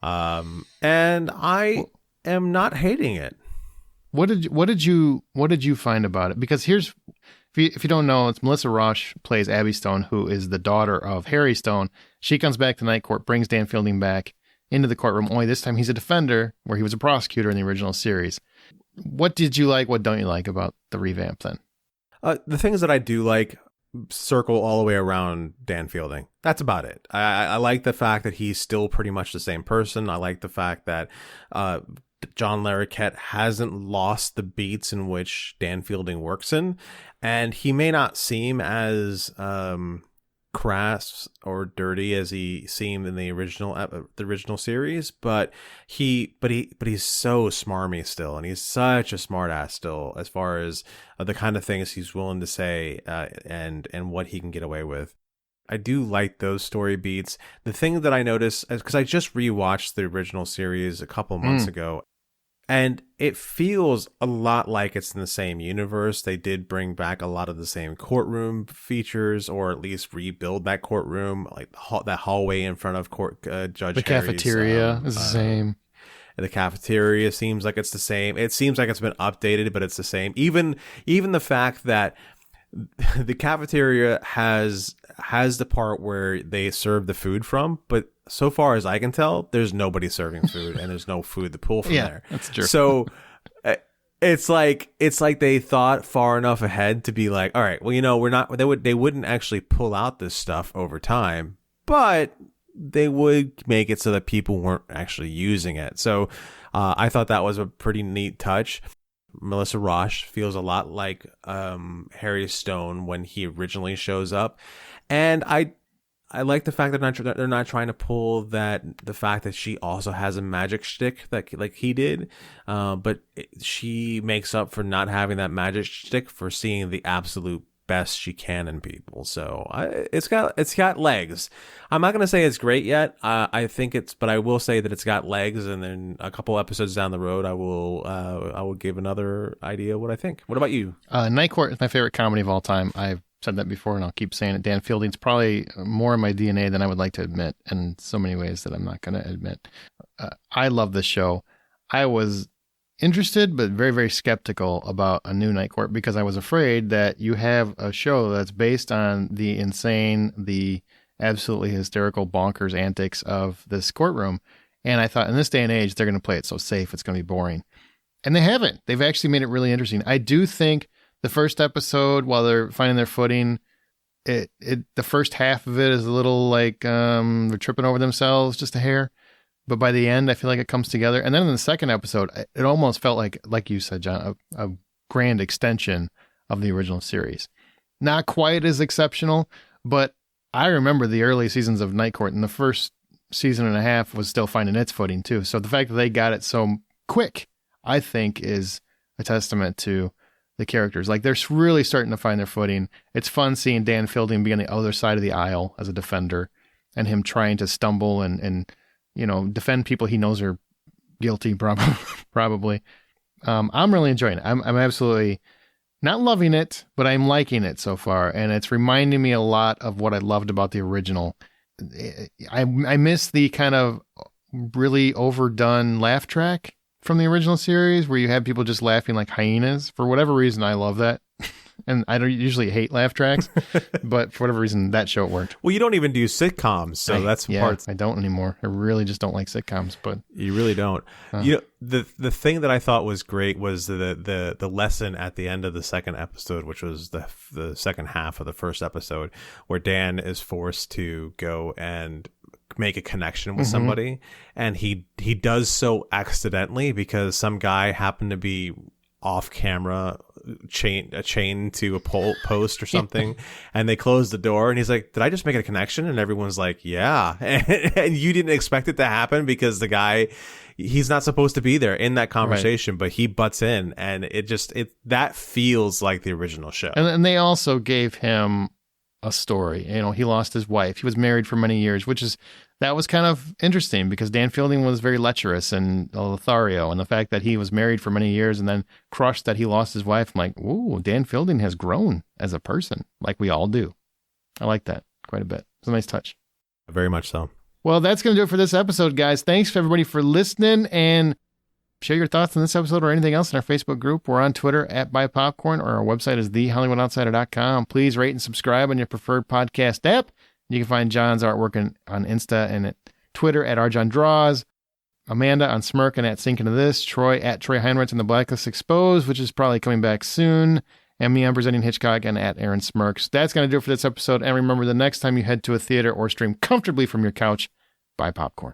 And I am not hating it. What did you find about it? Because here's, if you don't know, it's Melissa Roche plays Abby Stone, who is the daughter of Harry Stone. She comes back to Night Court, brings Dan Fielding back into the courtroom, only this time he's a defender, where he was a prosecutor in the original series. What did you like? What don't you like about the revamp then? The things that I do like circle all the way around Dan Fielding. That's about it. I like the fact that he's still pretty much the same person. I like the fact that John Larroquette hasn't lost the beats in which Dan Fielding works in, and he may not seem as crass or dirty as he seemed in the original series, but he's so smarmy still, and he's such a smart ass still as far as the kind of things he's willing to say and what he can get away with. I do like those story beats. The thing that I noticed, because I just rewatched the original series a couple months ago, and it feels a lot like it's in the same universe. They did bring back a lot of the same courtroom features, or at least rebuild that courtroom, like that hallway in front of Judge The Harry's, cafeteria is the same. The cafeteria seems like it's the same. It seems like it's been updated, but it's the same. Even the fact that the cafeteria has the part where they serve the food from, but so far as I can tell, there's nobody serving food, and there's no food to pull from there. That's true. So it's like they thought far enough ahead to be like, all right, well, we're not. They wouldn't actually pull out this stuff over time, but they would make it so that people weren't actually using it. So I thought that was a pretty neat touch. Melissa Roche feels a lot like Harry Stone when he originally shows up, and I like the fact that they're not trying to pull the fact that she also has a magic shtick like he did, but she makes up for not having that magic shtick for seeing the absolute best she can in people. So it's got legs. I'm not gonna say it's great yet. I think but I will say that it's got legs. And then a couple episodes down the road, I will give another idea what I think. What about you? Night Court is my favorite comedy of all time. I've said that before, and I'll keep saying it. Dan Fielding's probably more in my DNA than I would like to admit, in so many ways that I'm not going to admit. I love this show. I was interested, but very, very skeptical about a new Night Court because I was afraid that you have a show that's based on the insane, the absolutely hysterical, bonkers antics of this courtroom. And I thought in this day and age, they're going to play it so safe, it's going to be boring. And they haven't. They've actually made it really interesting. I do think the first episode, while they're finding their footing, the first half of it is a little like they're tripping over themselves just a hair. But by the end, I feel like it comes together. And then in the second episode, it almost felt like you said, John, a grand extension of the original series. Not quite as exceptional, but I remember the early seasons of Night Court, and the first season and a half was still finding its footing too. So the fact that they got it so quick, I think, is a testament to the characters. Like, they're really starting to find their footing. It's fun seeing Dan Fielding be on the other side of the aisle as a defender, and him trying to stumble and defend people he knows are guilty, probably. I'm really enjoying it. I'm absolutely not loving it, but I'm liking it so far, and it's reminding me a lot of what I loved about the original. I miss the kind of really overdone laugh track from the original series where you have people just laughing like hyenas. For whatever reason, I love that. And I don't usually hate laugh tracks, but for whatever reason, that show worked. Well, you don't even do sitcoms, so that's part. I don't anymore. I really just don't like sitcoms, but you really don't. The thing that I thought was great was the lesson at the end of the second episode, which was the second half of the first episode, where Dan is forced to go and make a connection with somebody, and he does so accidentally because some guy happened to be off camera chain to a post or something, and they close the door, and he's like, did I just make a connection? And everyone's like, yeah. And you didn't expect it to happen because the guy, he's not supposed to be there in that conversation, but he butts in, and that feels like the original show. And they also gave him a story. He lost his wife. He was married for many years, that was kind of interesting because Dan Fielding was very lecherous and Lothario, and the fact that he was married for many years and then crushed that he lost his wife, I'm like, ooh, Dan Fielding has grown as a person, like we all do. I like that quite a bit. It's a nice touch. Very much so. Well, that's going to do it for this episode, guys. Thanks for everybody for listening, and share your thoughts on this episode or anything else in our Facebook group. We're on Twitter @BuyPopcorn, or our website is thehollywoodoutsider.com. Please rate and subscribe on your preferred podcast app. You can find John's artwork on Insta and at Twitter @RJohnDraws, Amanda on Smirk and @SinkIntoThis, Troy @TroyHeinrichs and the Blacklist Exposed, which is probably coming back soon, and me, I'm presenting Hitchcock, and @Aaron Smirks. That's going to do it for this episode, and remember, the next time you head to a theater or stream comfortably from your couch, buy popcorn.